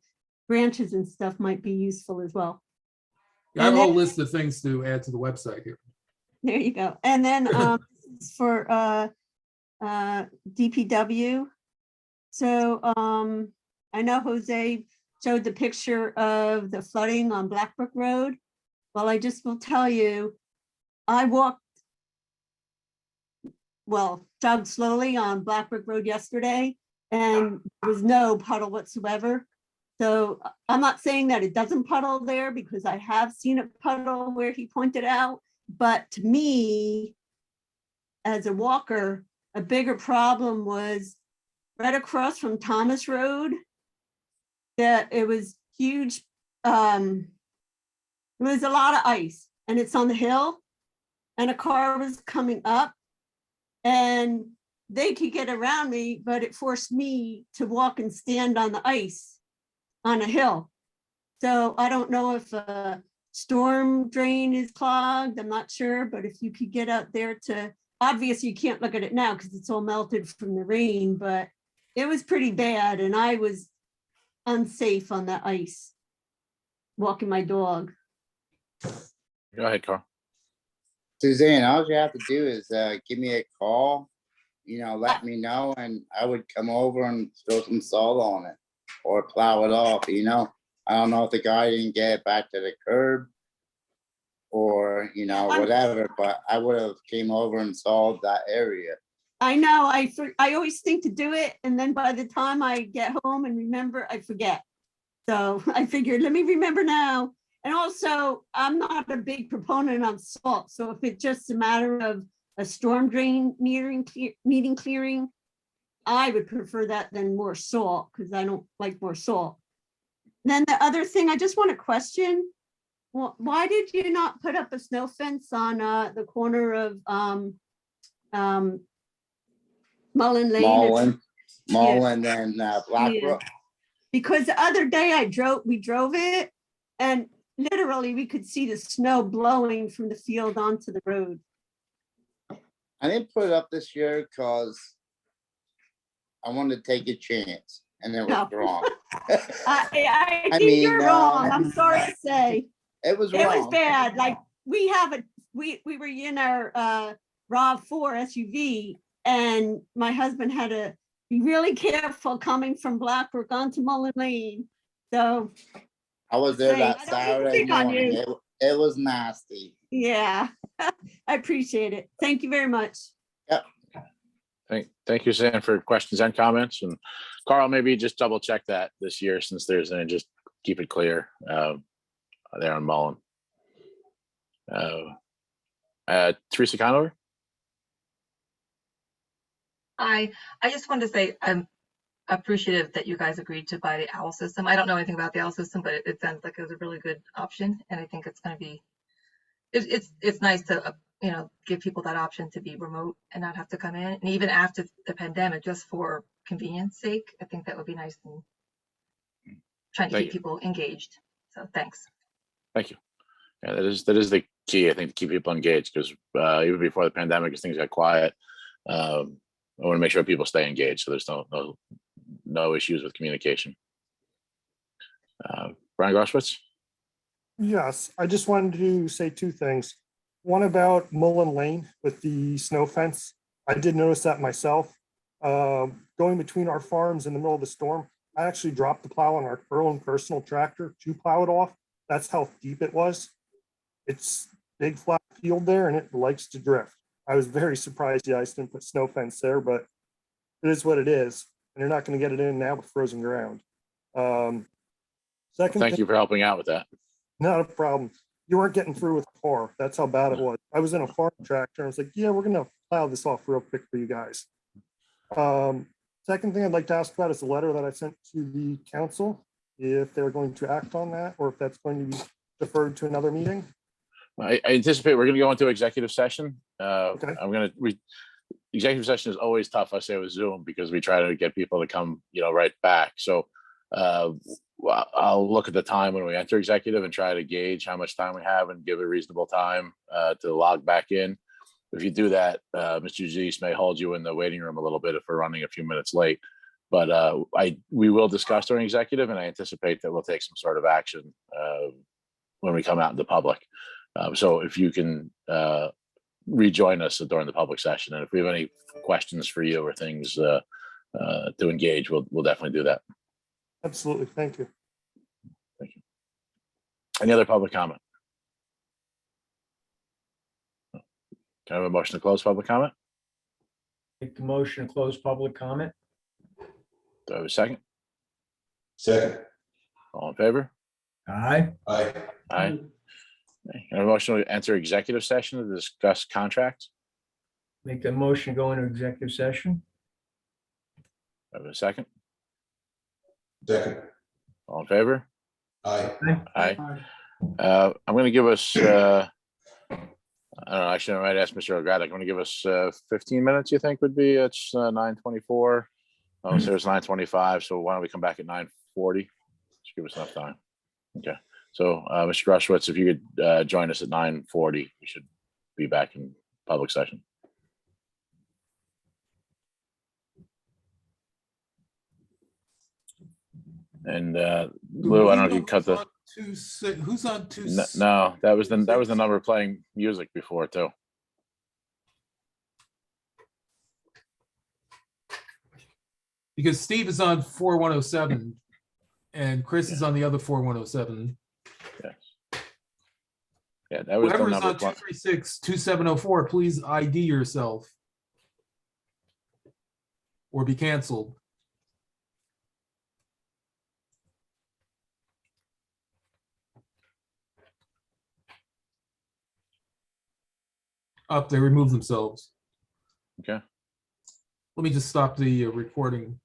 branches and stuff might be useful as well. Yeah, I have a whole list of things to add to the website here. There you go. And then for DPW. So I know Jose showed the picture of the flooding on Blackbrook Road. Well, I just will tell you, I jogged slowly on Blackbrook Road yesterday and there was no puddle whatsoever. So I'm not saying that it doesn't puddle there because I have seen a puddle where he pointed out, but to me, as a walker, a bigger problem was right across from Thomas Road, that it was huge. There was a lot of ice and it's on the hill and a car was coming up and they could get around me, but it forced me to walk and stand on the ice on a hill. So I don't know if a storm drain is clogged, I'm not sure, but if you could get out there obviously you can't look at it now because it's all melted from the rain, but it was pretty bad and I was unsafe on that ice, walking my dog. Go ahead, Carl. Suzanne, all you have to do is give me a call, let me know, and I would come over and throw some salt on it or plow it off, I don't know if the guy didn't get it back to the curb or, whatever, but I would have came over and solved that area. I know, I always think to do it, and then by the time I get home and remember, I forget. So I figured, let me remember now. And also, I'm not a big proponent on salt. So if it's just a matter of a storm drain meeting clearing. I would prefer that than more salt, because I don't like more salt. Then the other thing, I just want to question, well, why did you not put up a snow fence on the corner of Mullen Lane? Mullen and Blackbrook. Because the other day we drove it, and literally we could see the snow blowing from the field onto the road. I didn't put it up this year because I wanted to take a chance, and it was wrong. I I think mean, you're wrong. I'm sorry to say. It was It was wrong. bad. Like we were in our RAV4 SUV, and my husband had to be really careful coming from Blackbrook onto Mullen Lane. So I was there Hey, that I don't mean to Saturday pick on morning. you. It was nasty. yeah, I appreciate it. Thank you very much. Thank you, Suzanne, for questions and comments. And Carl, maybe just double check that this year since there's any, just keep it clear there on Mullen. Teresa Conover? I just wanted to say I'm appreciative that you guys agreed to buy the owl system. I don't know anything about the owl system, but it sounds like it was a really good option, and I think it's going to be it's nice to give people that option to be remote and not have to come in. And even after the pandemic, just for convenience sake, I think that would be nice and trying to keep people engaged. So thanks. Thank you. Yeah, that is the key, I think, to keep people engaged, because even before the pandemic, as things got quiet, I want to make sure people stay engaged, so there's no issues with communication. Brian Groschwitz? Yes, I just wanted to say two things. One about Mullen Lane with the snow fence. I did notice that myself. Going between our farms in the middle of the storm, I actually dropped the plow on our own personal tractor to plow it off. That's how deep it was. It's big flat field there, and it likes to drift. I was very surprised the ice didn't put snow fence there, but it is what it is, and you're not going to get it in now with frozen ground. Thank you for helping out with that. Not a problem. You weren't getting through with the car. That's how bad it was. I was in a farm tractor. I was like, yeah, we're going to plow this off real quick for you guys. Second thing I'd like to ask about is the letter that I sent to the council, if they're going to act on that, or if that's going to be deferred to another meeting. I anticipate we're going to go into executive session. Okay. Executive session is always tough, I say, with Zoom, because we try to get people to come, right back. So I'll look at the time when we enter executive and try to gauge how much time we have and give a reasonable time to log back in. If you do that, Mr. Zeese may hold you in the waiting room a little bit if we're running a few minutes late. But we will discuss during executive, and I anticipate that we'll take some sort of action when we come out in the public. So if you can rejoin us during the public session, and if we have any questions for you or things to engage, we'll definitely do that. Absolutely. Thank you. Thank you. Any other public comment? Can I have a motion to close public comment? Make the motion to close public comment. Do I have a second? Second. All in favor? Aye. Aye. Aye. Okay. Can I have a motion to enter executive session to discuss contracts? Make the motion to go into executive session. Do I have a second? Second. All in favor? Aye. Aye. I'm going to give us, I don't know, actually, I might ask Mr. O'Grady, I'm going to give us 15 minutes, you think would be? It's 9:24. Oh, so it's 9:25. So why don't we come back at 9:40? Just give us enough time. Okay. So, Mr. Groschwitz, if you could join us at 9:40, we should be back in public session. And Lou, I don't know if you can cut the. Who's on two? No, that was the number playing music before too. Because Steve is on 4107 and Chris is on the other 4107. Yes. Yeah, that was the Whoever's number. on 236-2704, please ID yourself or be canceled. Up, they removed themselves. Okay. Let me just stop the recording.